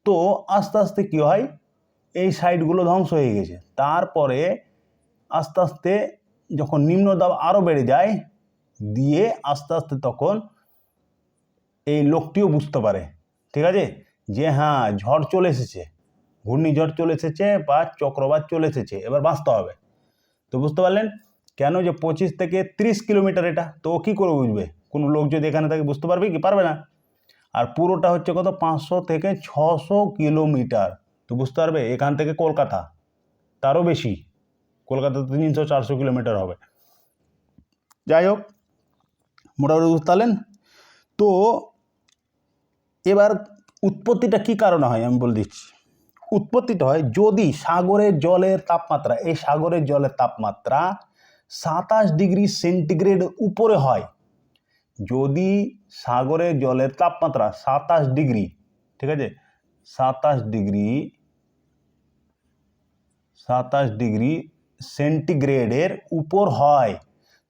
তো আস্তে আস্তে কী হয়, এই সাইডগুলো ধ্বংস হয়ে গেছে। তারপরে আস্তে আস্তে যখন নিম্নদাব আরও বেড়ে যায়, দিয়ে আস্তে আস্তে তখন এই লোকটিও বুঝতে পারে, ঠিক আছে, যে হ্যাঁ ঝড় চলে এসেছে, ঘূর্ণিঝড় চলে এসেছে বা চক্রবাত চলে এসেছে, এবার বাঁচতে হবে। তো বুঝতে পারলেন কেন যে 25 থেকে 30 কিলোমিটার এটা, তো ও কী করে বুঝবে? কোনো লোক যদি এখানে থাকে বুঝতে পারবে কি? পারবে না। আর পুরোটা হচ্ছে কত? 500 থেকে 600 কিলোমিটার। তো বুঝতে পারবে এখান থেকে কলকাতা, তারও বেশি, কলকাতা তো 300-400 কিলোমিটার হবে। যাই হোক, মোটামুটি বুঝতে পারলেন। তো এবার উৎপত্তিটা কি কারণে হয় আমি বলে দিচ্ছি। উৎপত্তিটা হয় যদি সাগরের জলের তাপমাত্রা, এই সাগরের জলের তাপমাত্রা 27 ডিগ্রি সেন্টিগ্রেড উপরে হয়। যদি সাগরের জলের তাপমাত্রা 27 ডিগ্রি, ঠিক আছে, 27 ডিগ্রি সেন্টিগ্রেডের উপর হয়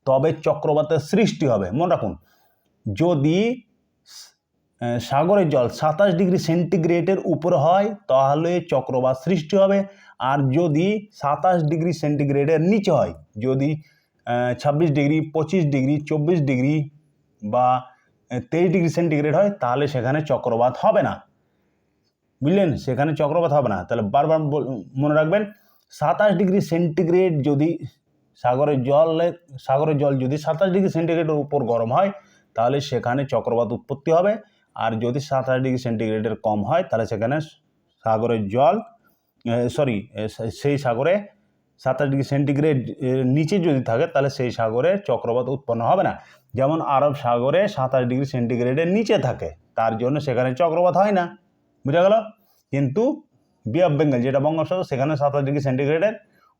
তবে চক্রবাতের সৃষ্টি হবে। মনে রাখুন, যদি সাগরের জল 27 ডিগ্রি সেন্টিগ্রেডের উপরে হয় তাহলে চক্রবাত সৃষ্টি হবে। আর যদি 27 ডিগ্রি সেন্টিগ্রেডের নিচে হয়, যদি 26 ডিগ্রি, 25 ডিগ্রি, 24 ডিগ্রি বা 23 ডিগ্রি সেন্টিগ্রেড হয় তাহলে সেখানে চক্রবাত হবে না। বুঝলেন? সেখানে চক্রবাত হবে না। তাহলে বারবার মনে রাখবেন, 27 ডিগ্রি সেন্টিগ্রেড যদি সাগরের জল যদি 27 ডিগ্রি সেন্টিগ্রেডের উপর গরম হয় তাহলে সেখানে চক্রবাত উৎপত্তি হবে। আর যদি 27 ডিগ্রি সেন্টিগ্রেডের কম হয় তাহলে সেখানে সাগরের জল সেই সাগরে সেন্টিগ্রেড নিচে যদি থাকে তাহলে সেই সাগরে চক্রবাত উৎপন্ন হবে না। যেমন আরব সাগরে 27 ডিগ্রি সেন্টিগ্রেডের নিচে থাকে, তার জন্য সেখানে চক্রবাত হয় না, বুঝা গেল। কিন্তু বে অফ বেঙ্গল যেটা বঙ্গোপসাগর, সেখানে 27 ডিগ্রি সেন্টিগ্রেডের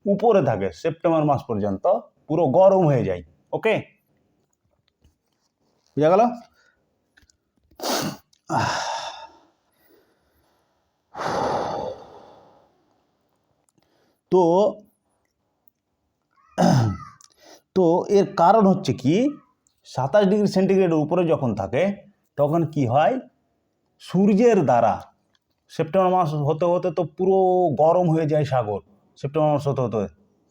উপরে থাকে, সেপ্টেম্বর মাস পর্যন্ত পুরো গরম হয়ে যায়। ওকে, বুঝা গেল। তো তো এর কারণ হচ্ছে কি, 27 ডিগ্রি সেন্টিগ্রেডের উপরে যখন থাকে তখন কি হয়, সূর্যের দ্বারা সেপ্টেম্বর মাস হতে হতে তো পুরো গরম হয়ে যায় সাগর, সেপ্টেম্বর মাস হতে হতে,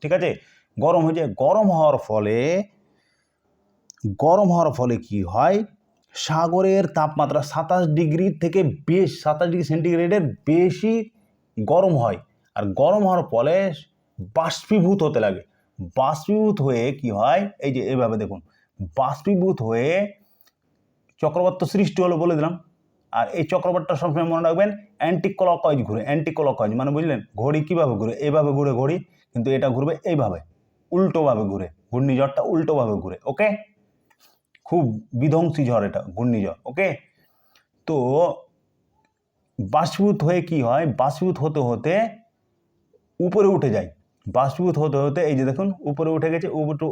ঠিক আছে, গরম হয়ে যায়। গরম হওয়ার ফলে কি হয়, সাগরের তাপমাত্রা 27 ডিগ্রি থেকে 27 ডিগ্রি সেন্টিগ্রেডের বেশি গরম হয়। আর গরম হওয়ার ফলে বাষ্পীভূত হতে লাগে। বাষ্পীভূত হয়ে কি হয়, এই যে এভাবে দেখুন, বাষ্পীভূত হয়ে চক্রবাত সৃষ্টি হলো বলে দিলাম। আর এই চক্রবাতটা সবসময় মনে রাখবেন অ্যান্টি ক্লকওয়াইজ ঘুরে। অ্যান্টি ক্লকওয়াইজ মানে বুঝলেন, ঘড়ি কীভাবে ঘুরে, এইভাবে ঘুরে ঘড়ি, কিন্তু এটা ঘুরবে এইভাবে, উল্টোভাবে ঘুরে, ঘূর্ণিঝড়টা উল্টোভাবে ঘুরে। ওকে, খুব বিধ্বংসী ঝড় এটা, ঘূর্ণিঝড়। ওকে, তো বাষ্পীভূত হয়ে কি হয়, বাষ্পীভূত হতে হতে উপরে উঠে যায়। বাষ্পীভূত হতে হতে এই যে দেখুন উপরে উঠে গেছে,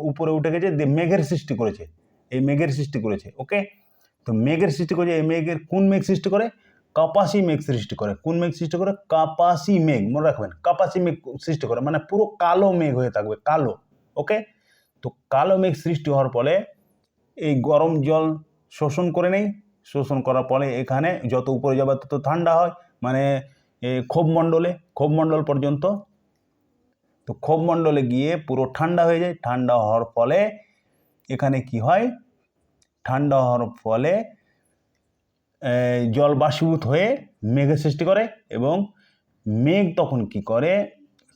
উপরে উঠে গেছে, দিয়ে মেঘের সৃষ্টি করেছে, এই মেঘের সৃষ্টি করেছে। ওকে, তো মেঘের সৃষ্টি করেছে, এই মেঘের কোন মেঘ সৃষ্টি করে, কাপাসি মেঘ সৃষ্টি করে। কোন মেঘ সৃষ্টি করে, কাপাসি মেঘ, মনে রাখবেন, কাপাসি মেঘ সৃষ্টি করে, মানে পুরো কালো মেঘ হয়ে থাকবে, কালো। ওকে, তো কালো মেঘ সৃষ্টি হওয়ার ফলে এই গরম জল শোষণ করে নেই, শোষণ করার ফলে এখানে যত উপরে যাবে তত ঠান্ডা হয়, মানে ক্ষোভমণ্ডল পর্যন্ত। তো ক্ষোভমণ্ডলে গিয়ে পুরো ঠান্ডা হয়ে যায়। ঠান্ডা হওয়ার ফলে এখানে কি হয়, ঠান্ডা হওয়ার ফলে জল বাষ্পীভূত হয়ে মেঘের সৃষ্টি করে, এবং মেঘ তখন কি করে,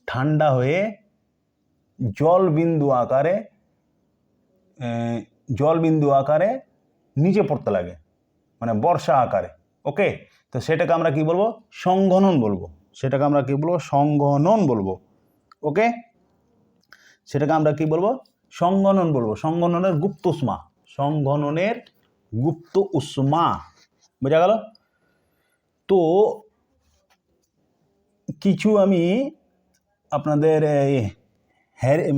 ঠান্ডা হয়ে জলবিন্দু আকারে নিচে পড়তে লাগে, মানে বর্ষা আকারে। ওকে, তো সেটাকে আমরা কি বলবো, সংঘনন বলবো। সেটাকে আমরা কি বলবো, সংঘনন বলবো। ওকে, সেটাকে আমরা কি বলবো, সংঘনন বলবো। সংঘননের গুপ্ত উষ্মা, সংঘননের গুপ্ত উষ্মা, বোঝা গেল। তো কিছু আমি আপনাদের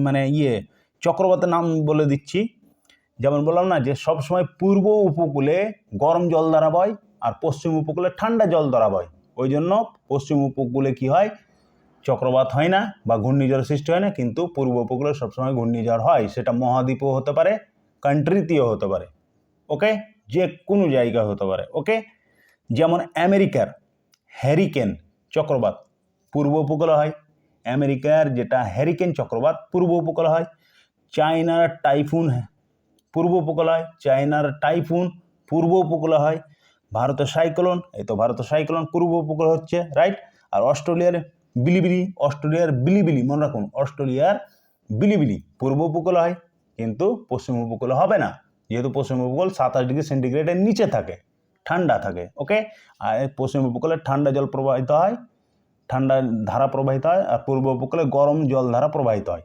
মানে চক্রবাতের নাম বলে দিচ্ছি। যেমন বললাম না যে সবসময় পূর্ব উপকূলে গরম জল দ্বারা বয়, আর পশ্চিম উপকূলে ঠান্ডা জল দ্বারা বয়। ওই জন্য পশ্চিম উপকূলে কি হয়, চক্রবাত হয় না বা ঘূর্ণিঝড় সৃষ্টি হয় না, কিন্তু পূর্ব উপকূলে সবসময় ঘূর্ণিঝড় হয়। সেটা মহাদ্বীপও হতে পারে, কান্ট্রিতেও হতে পারে। ওকে, যে কোনো জায়গায় হতে পারে। ওকে, যেমন আমেরিকার হ্যারিকেন চক্রবাত পূর্ব উপকূলে হয়, আমেরিকার যেটা হ্যারিকেন চক্রবাত পূর্ব উপকূলে হয়। চায়নার টাইফুন পূর্ব উপকূলে হয়, চায়নার টাইফুন পূর্ব উপকূলে হয়। ভারতের সাইক্লোন, এই তো ভারতের সাইক্লোন পূর্ব উপকূলে হচ্ছে, রাইট। আর অস্ট্রেলিয়ার বিলিবিলি, মনে রাখুন, অস্ট্রেলিয়ার বিলিবিলি পূর্ব উপকূলে হয়, কিন্তু পশ্চিম উপকূলে হবে না, যেহেতু পশ্চিম উপকূল 27 ডিগ্রি সেন্টিগ্রেডের নিচে থাকে, ঠান্ডা থাকে। ওকে, আর পশ্চিম উপকূলে ঠান্ডা জল প্রবাহিত হয়, ঠান্ডা ধারা প্রবাহিত হয়, আর পূর্ব উপকূলে গরম জল ধারা প্রবাহিত হয়।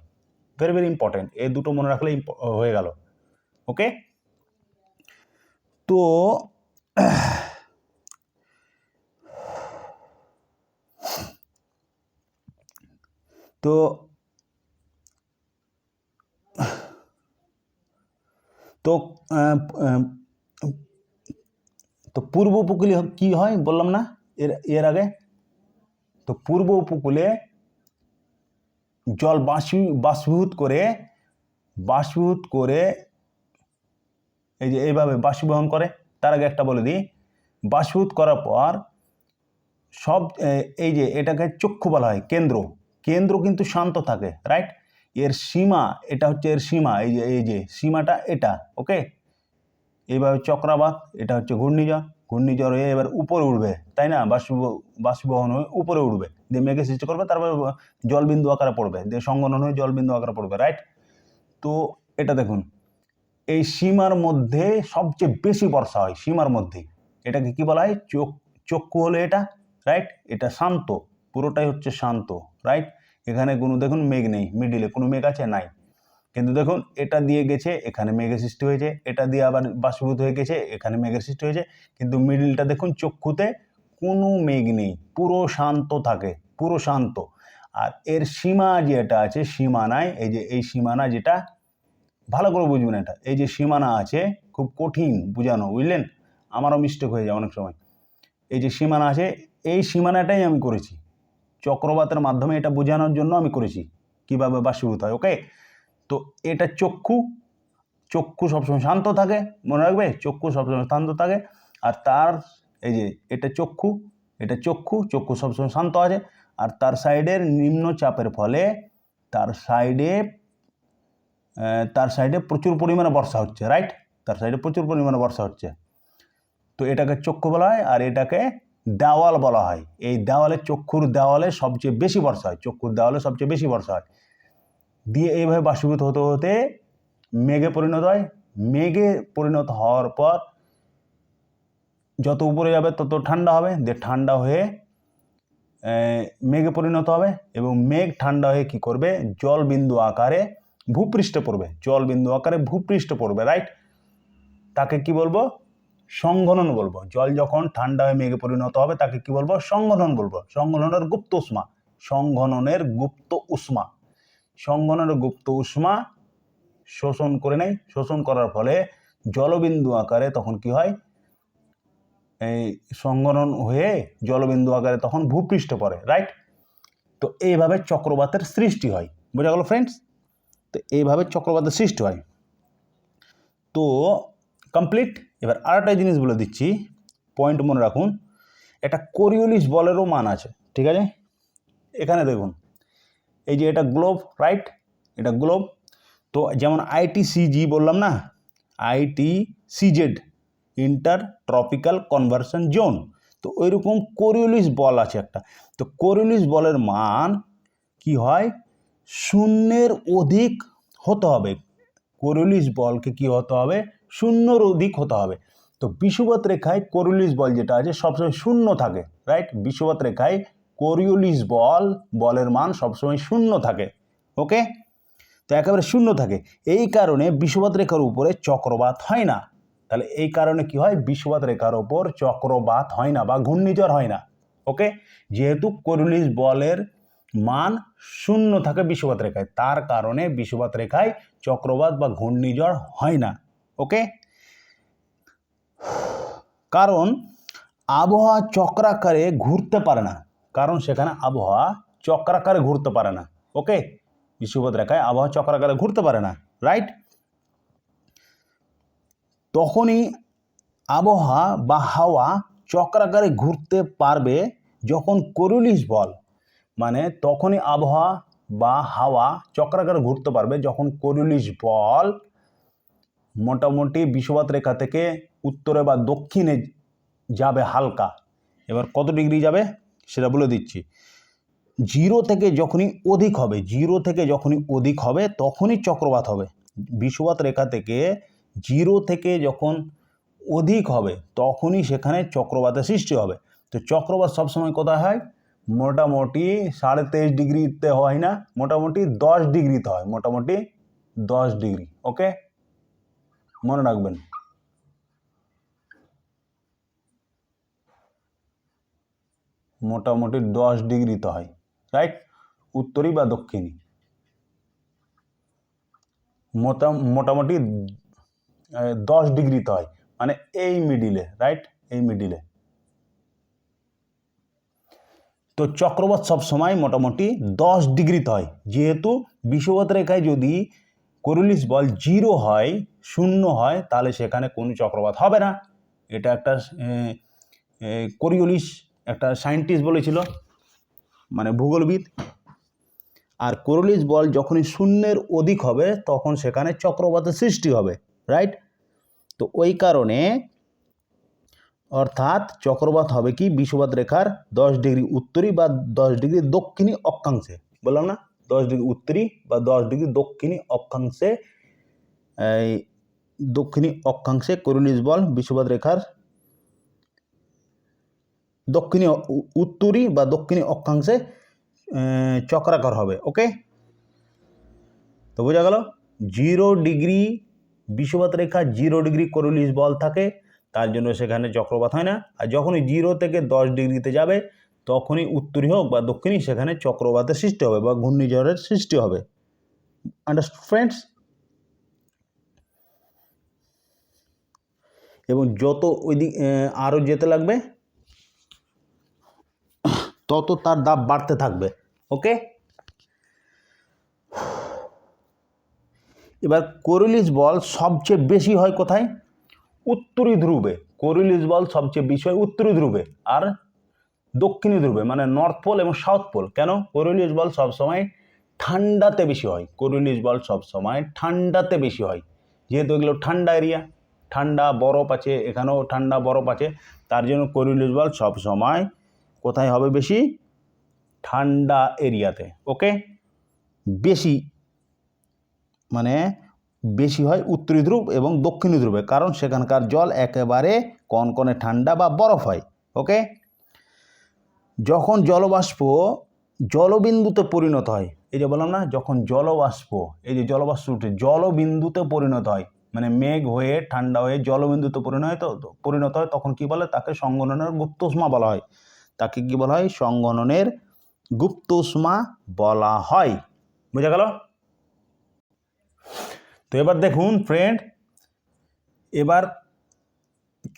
ভেরি ভেরি ইম্পর্টেন্ট, এই দুটো মনে রাখলে হয়ে গেল। ওকে, তো তো তো তো পূর্ব উপকূলে কি হয় বললাম না এর আগে, তো পূর্ব উপকূলে জল বাষ্পীভূত করে এই যে এইভাবে বাষ্পীভবন করে। তার আগে একটা বলে দিই, বাষ্পীভূত করার পর সব এই যে এটাকে চক্ষু বলা হয়, কেন্দ্র কিন্তু শান্ত থাকে, রাইট। এর সীমা, এটা হচ্ছে এর সীমা, এই যে সীমাটা এটা। ওকে, এইভাবে চক্রবাত, এটা হচ্ছে ঘূর্ণিঝড় হয়ে এবার উপরে উঠবে, তাই না, বাষ্পীভবন হয়ে উপরে উঠবে, দিয়ে মেঘের সৃষ্টি করবে, তারপরে জলবিন্দু আকারে পড়বে, দিয়ে সংঘনন হয়ে জলবিন্দু আকারে পড়বে, রাইট। তো এটা দেখুন, এই সীমার মধ্যে সবচেয়ে বেশি বর্ষা হয়, সীমার মধ্যেই। এটাকে কি বলা হয়, চক্ষু হলো এটা, রাইট। এটা শান্ত, পুরোটাই হচ্ছে শান্ত, রাইট। এখানে কোনো দেখুন মেঘ নেই, মিডিলে কোনো মেঘ আছে নাই, কিন্তু দেখুন এটা দিয়ে গেছে এখানে মেঘের সৃষ্টি হয়েছে, এটা দিয়ে আবার বাষ্পীভূত হয়ে গেছে এখানে মেঘের সৃষ্টি হয়েছে, কিন্তু মিডিলটা দেখুন চক্ষুতে কোনো মেঘ নেই, পুরো শান্ত থাকে, পুরো শান্ত। আর এর সীমা যেটা আছে, সীমানায় এই যে এই সীমানা, যেটা ভালো করে বুঝবেন, এটা এই যে সীমানা আছে খুব কঠিন বোঝানো, বুঝলেন, আমারও মিস্টেক হয়ে যায় অনেক সময়। এই যে সীমানা আছে, এই সীমানাটাই আমি করেছি চক্রবাতের মাধ্যমে, এটা বোঝানোর জন্য আমি করেছি কিভাবে বাষ্পীভূত হয়। ওকে, তো এটা চক্ষু, চক্ষু সবসময় শান্ত থাকে, মনে রাখবে চক্ষু সবসময় শান্ত থাকে। আর তার এই যে এটা চক্ষু, এটা চক্ষু, চক্ষু সবসময় শান্ত আছে। আর তার সাইডের নিম্নচাপের ফলে তার সাইডে প্রচুর পরিমাণে বর্ষা হচ্ছে, রাইট, তার সাইডে প্রচুর পরিমাণে বর্ষা হচ্ছে। তো এটাকে চক্ষু বলা হয়, আর এটাকে দেওয়াল বলা হয়। এই দেওয়ালে, চক্ষুর দেওয়ালে সবচেয়ে বেশি বর্ষা হয়, চক্ষুর দেওয়ালে সবচেয়ে বেশি বর্ষা হয়, দিয়ে এইভাবে বাষ্পীভূত হতে হতে মেঘে পরিণত হয়। মেঘে পরিণত হওয়ার পর যত উপরে যাবে তত ঠান্ডা হবে, দিয়ে ঠান্ডা হয়ে মেঘে পরিণত হবে, এবং মেঘ ঠান্ডা হয়ে কি করবে, জলবিন্দু আকারে ভূপৃষ্ঠে পড়বে, জলবিন্দু আকারে ভূপৃষ্ঠে পড়বে, রাইট। তাকে কি বলবো, সংঘনন বলবো। জল যখন ঠান্ডা হয়ে মেঘে পরিণত হবে তাকে কি বলবো, সংঘনন বলবো। সংঘননের গুপ্ত উষ্মা, সংঘননের গুপ্ত উষ্মা, সংঘননের গুপ্ত উষ্মা শোষণ করে নেয়, শোষণ করার ফলে জলবিন্দু আকারে তখন কি হয়, এই সংঘনন হয়ে জলবিন্দু আকারে তখন ভূপৃষ্ঠে পড়ে, রাইট। তো এইভাবে চক্রবাতের সৃষ্টি হয়, বোঝা গেল ফ্রেন্ডস। তো এইভাবে চক্রবাতের সৃষ্টি হয়। তো কমপ্লিট। এবার আরেকটা জিনিস বলে দিচ্ছি, পয়েন্ট মনে রাখুন, এটা কোরিওলিস বলেরও মান আছে, ঠিক আছে। এখানে দেখুন এই যে এটা গ্লোব, রাইট, এটা গ্লোব। তো যেমন ITCG বললাম না, ITCZ inter tropical conversion zone, তো ওইরকম কোরিওলিস বল আছে একটা। তো কোরিওলিস বলের মান কি হয়, শূন্যের অধিক হতে হবে। কোরিওলিস বলকে কি হতে হবে, শূন্যর অধিক হতে হবে। তো বিষুবৎ রেখায় কোরিওলিস বল যেটা আছে সবসময় শূন্য থাকে, রাইট। বিষুবৎ রেখায় কোরিওলিস বলের মান সবসময় শূন্য থাকে, ওকে। তো একেবারে শূন্য থাকে, এই কারণে বিষুবৎ রেখার উপরে চক্রবাত হয় না। তাহলে এই কারণে কি হয়, বিষুবৎ রেখার উপর চক্রবাত হয় না বা ঘূর্ণিঝড় হয় না, ওকে। যেহেতু কোরিওলিস বলের মান শূন্য থাকে বিষুবৎ রেখায়, তার কারণে বিষুবৎ রেখায় চক্রবাত বা ঘূর্ণিঝড় হয় না, ওকে। কারণ আবহাওয়া চক্রাকারে ঘুরতে পারে না, কারণ সেখানে আবহাওয়া চক্রাকারে ঘুরতে পারে না, ওকে। বিষুবৎ রেখায় আবহাওয়া চক্রাকারে ঘুরতে পারে না, রাইট। তখনই আবহাওয়া বা হাওয়া চক্রাকারে ঘুরতে পারবে যখন কোরিওলিস বল, মানে তখনই আবহাওয়া বা হাওয়া চক্রাকারে ঘুরতে পারবে যখন কোরিওলিস বল মোটামুটি বিষুবৎ রেখা থেকে উত্তরে বা দক্ষিণে যাবে হালকা। এবার কত ডিগ্রি যাবে সেটা বলে দিচ্ছি। জিরো থেকে যখনই অধিক হবে, জিরো থেকে যখনই অধিক হবে তখনই চক্রবাত হবে। বিষুবৎ রেখা থেকে জিরো থেকে যখন অধিক হবে তখনই সেখানে চক্রবাতের সৃষ্টি হবে। তো চক্রবাত সবসময় কোথায় হয়, মোটামুটি 23.5 ডিগ্রিতে হয় না, মোটামুটি 10 ডিগ্রিতে হয়, মোটামুটি 10 ডিগ্রি, ওকে, মনে রাখবেন। মোটামুটি 10 ডিগ্রিতে হয়, রাইট, উত্তরি বা দক্ষিণী, মোটামুটি 10 ডিগ্রিতে হয়, মানে এই মিডিলে, রাইট, এই মিডিলে। তো চক্রবাত সবসময় মোটামুটি 10 ডিগ্রিতে হয়। যেহেতু বিষুবৎ রেখায় যদি কোরিওলিস বল জিরো হয়, শূন্য হয়, তাহলে সেখানে কোনো চক্রবাত হবে না। এটা একটা কোরিওলিস একটা সায়েন্টিস্ট বলেছিল, মানে ভূগোলবিদ। আর কোরিওলিস বল যখনই শূন্যের অধিক হবে তখন সেখানে চক্রবাতের সৃষ্টি হবে, রাইট। তো ওই কারণে অর্থাৎ চক্রবাত হবে কি, বিষুবৎ রেখার 10 ডিগ্রি উত্তরি বা 10 ডিগ্রি দক্ষিণী অক্ষাংশে, বললাম না, 10 ডিগ্রি উত্তরি বা 10 ডিগ্রি দক্ষিণী অক্ষাংশে, এই দক্ষিণী অক্ষাংশে কোরিওলিস বল বিষুবৎ রেখার দক্ষিণী উত্তরি বা দক্ষিণী অক্ষাংশে চক্রাকার হবে। ওকে, তো বোঝা গেল 0 ডিগ্রি বিষুবৎ রেখা 0 ডিগ্রি কোরিওলিস বল থাকে, তার জন্য সেখানে চক্রবাত হয় না। আর যখনই 0 থেকে 10 ডিগ্রিতে যাবে তখনই উত্তরী হোক বা দক্ষিণী সেখানে চক্রবাতের সৃষ্টি হবে বা ঘূর্ণিঝড়ের সৃষ্টি হবে। Understand friends? এবং যত ওই দিক আরও যেতে লাগবে তত তার দাব বাড়তে থাকবে। ওকে, এবার কোরিওলিস বল সবচেয়ে বেশি হয় কোথায়? উত্তরী ধ্রুবে। কোরিওলিস বল সবচেয়ে বেশি হয় উত্তরী ধ্রুবে আর দক্ষিণী ধ্রুবে, মানে নর্থ পোল এবং সাউথ পোল। কেন? কোরিওলিস বল সবসময় ঠান্ডাতে বেশি হয়। কোরিওলিস বল সবসময় ঠান্ডাতে বেশি হয়, যেহেতু এগুলো ঠান্ডা এরিয়া, ঠান্ডা বরফ আছে, এখানেও ঠান্ডা বরফ আছে, তার জন্য কোরিওলিস বল সবসময় কোথায় হবে বেশি? ঠান্ডা এরিয়াতে। ওকে, বেশি মানে বেশি হয় উত্তরী ধ্রুব এবং দক্ষিণী ধ্রুবে, কারণ সেখানকার জল একেবারে কনকনে ঠান্ডা বা বরফ হয়। ওকে, যখন জলবাষ্প জলবিন্দুতে পরিণত হয়, এই যে বললাম না, যখন জলবাষ্প, এই যে জলবাষ্প উঠে জলবিন্দুতে পরিণত হয়, মানে মেঘ হয়ে ঠান্ডা হয়ে জলবিন্দুতে পরিণত হয়, তখন কি বলে? তাকে সংঘননের গুপ্তোষ্মা বলা হয়। তাকে কি বলা হয়? সংঘননের গুপ্তোষ্মা বলা হয়। বোঝা গেল? তো এবার দেখুন ফ্রেন্ড, এবার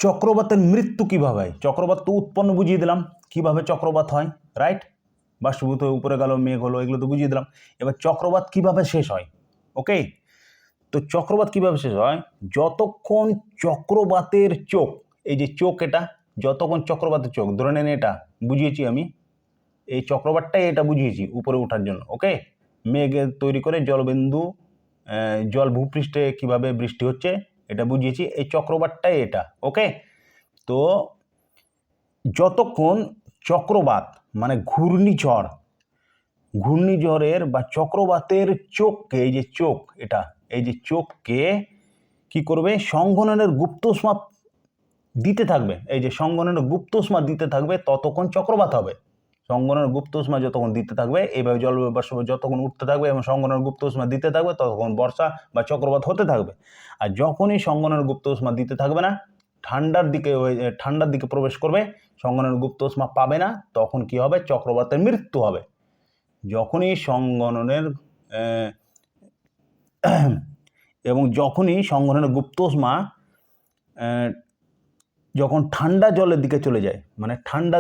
চক্রবাতের মৃত্যু কিভাবে হয়? চক্রবাত তো উৎপন্ন বুঝিয়ে দিলাম কিভাবে চক্রবাত হয়, রাইট? বাষ্পীভূত হয়ে উপরে গেল, মেঘ হলো, এগুলো তো বুঝিয়ে দিলাম। এবার চক্রবাত কিভাবে শেষ হয়? ওকে, তো চক্রবাত কিভাবে শেষ হয়? যতক্ষণ চক্রবাতের চোখ, এই যে চোখ, এটা যতক্ষণ চক্রবাতের চোখ, ধরে নেন এটা বুঝিয়েছি আমি, এই চক্রবাতটাই এটা বুঝিয়েছি উপরে ওঠার জন্য। ওকে, মেঘ তৈরি করে জলবিন্দু, জল ভূপৃষ্ঠে কিভাবে বৃষ্টি হচ্ছে এটা বুঝিয়েছি, এই চক্রবাতটাই এটা। ওকে, তো যতক্ষণ চক্রবাত মানে ঘূর্ণিঝড়ের বা চক্রবাতের চোখকে, এই যে চোখ, এটা এই যে চোখকে কি করবে? সংঘননের গুপ্তোষ্মা দিতে থাকবে। এই যে সংঘননের গুপ্তোষ্মা দিতে থাকবে, ততক্ষণ চক্রবাত হবে। সংঘননের গুপ্তোষ্মা যতক্ষণ দিতে থাকবে, এইভাবে জলবাষ্প যতক্ষণ উঠতে থাকবে এবং সংঘননের গুপ্তোষ্মা দিতে থাকবে, ততক্ষণ বর্ষা বা চক্রবাত হতে থাকবে। আর যখনই সংঘননের গুপ্তোষ্মা দিতে থাকবে না, ঠান্ডার দিকে প্রবেশ করবে, সংঘননের গুপ্তোষ্মা পাবে না, তখন কি হবে? চক্রবাতের মৃত্যু হবে। যখনই সংঘননের গুপ্তোষ্মা যখন ঠান্ডা জলের দিকে চলে যায়, মানে ঠান্ডা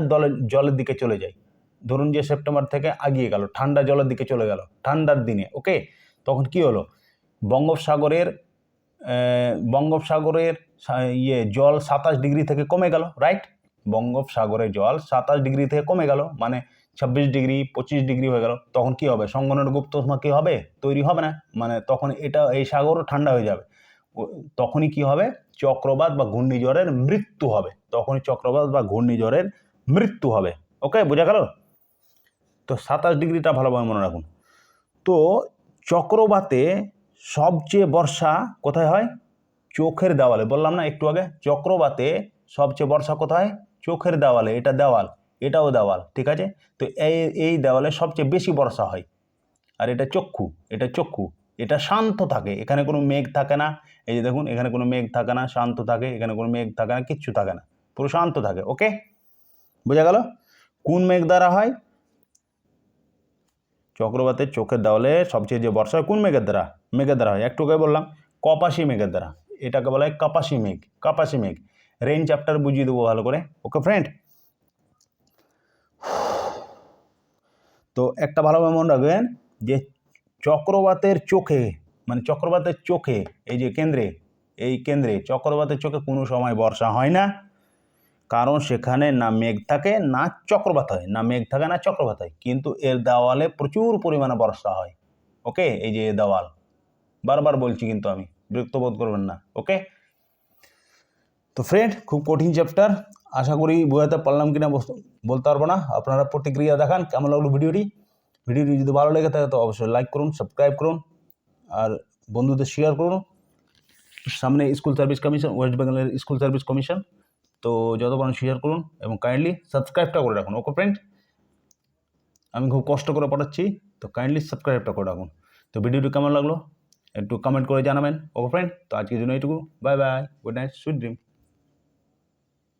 জলের দিকে চলে যায়, ধরুন যে সেপ্টেম্বর থেকে আগিয়ে গেল, ঠান্ডা জলের দিকে চলে গেল ঠান্ডার দিনে। ওকে, তখন কি হলো? বঙ্গোপসাগরের জল 27 ডিগ্রি থেকে কমে গেল, রাইট? বঙ্গোপসাগরের জল 27 ডিগ্রি থেকে কমে গেল, মানে 26 ডিগ্রি 25 ডিগ্রি হয়ে গেল। তখন কি হবে? সংঘননের গুপ্তোষ্মা কি হবে? তৈরি হবে না, মানে তখন এই সাগরও ঠান্ডা হয়ে যাবে। তখনই কি হবে? চক্রবাত বা ঘূর্ণিঝড়ের মৃত্যু হবে। তখনই চক্রবাত বা ঘূর্ণিঝড়ের মৃত্যু হবে। ওকে, বোঝা গেল? তো 27 ডিগ্রিটা ভালোভাবে মনে রাখুন। তো চক্রবাতে সবচেয়ে বর্ষা কোথায় হয়? চোখের দেওয়ালে। বললাম না একটু আগে, চক্রবাতে সবচেয়ে বর্ষা কোথায়? চোখের দেওয়ালে। এটা দেওয়াল, এটাও দেওয়াল, ঠিক আছে? তো এই দেওয়ালে সবচেয়ে বেশি বর্ষা হয়। আর এটা চক্ষু, এটা শান্ত থাকে, এখানে কোনো মেঘ থাকে না। এই যে দেখুন, এখানে কোনো মেঘ থাকে না, শান্ত থাকে, এখানে কোনো মেঘ থাকে না, কিচ্ছু থাকে না, পুরো শান্ত থাকে। ওকে, বোঝা গেল? কোন মেঘ দ্বারা হয়? চক্রবাতের চোখের দেওয়ালে সবচেয়ে যে বর্ষা হয় কোন মেঘের দ্বারা হয়? একটু আগে বললাম, কপাসী মেঘের দ্বারা। এটাকে বলা হয় কাপাসী মেঘ। রেইন চ্যাপ্টার বুঝিয়ে দেবো ভালো করে। ওকে ফ্রেন্ড, তো একটা ভালোভাবে মনে রাখবেন যে চক্রবাতের চোখে, এই যে কেন্দ্রে চক্রবাতের চোখে কোনো সময় বর্ষা হয় না, কারণ সেখানে না মেঘ থাকে না চক্রবাত হয়, কিন্তু এর দেওয়ালে প্রচুর পরিমাণে বর্ষা হয়। ওকে, এই যে দেওয়াল, বারবার বলছি কিন্তু আমি, বিরক্ত বোধ করবেন না। ওকে, তো ফ্রেন্ড, খুব কঠিন চ্যাপ্টার, আশা করি বোঝাতে পারলাম কিনা বলতে পারবো না। আপনারা প্রতিক্রিয়া দেখান কেমন লাগলো ভিডিওটি যদি ভালো লেগে থাকে তো অবশ্যই লাইক করুন, সাবস্ক্রাইব করুন আর বন্ধুদের শেয়ার করুন। সামনে স্কুল সার্ভিস কমিশন, ওয়েস্ট বেঙ্গলের স্কুল সার্ভিস কমিশন, তো যত পারেন শেয়ার করুন এবং কাইন্ডলি সাবস্ক্রাইবটা করে রাখুন। ওকে ফ্রেন্ড, আমি খুব কষ্ট করে পড়াচ্ছি, তো কাইন্ডলি সাবস্ক্রাইবটা করে রাখুন। তো ভিডিওটি কেমন লাগলো একটু কমেন্ট করে জানাবেন। ওকে ফ্রেন্ড, তো আজকের জন্য এইটুকু। Bye bye, good night, sweet dream.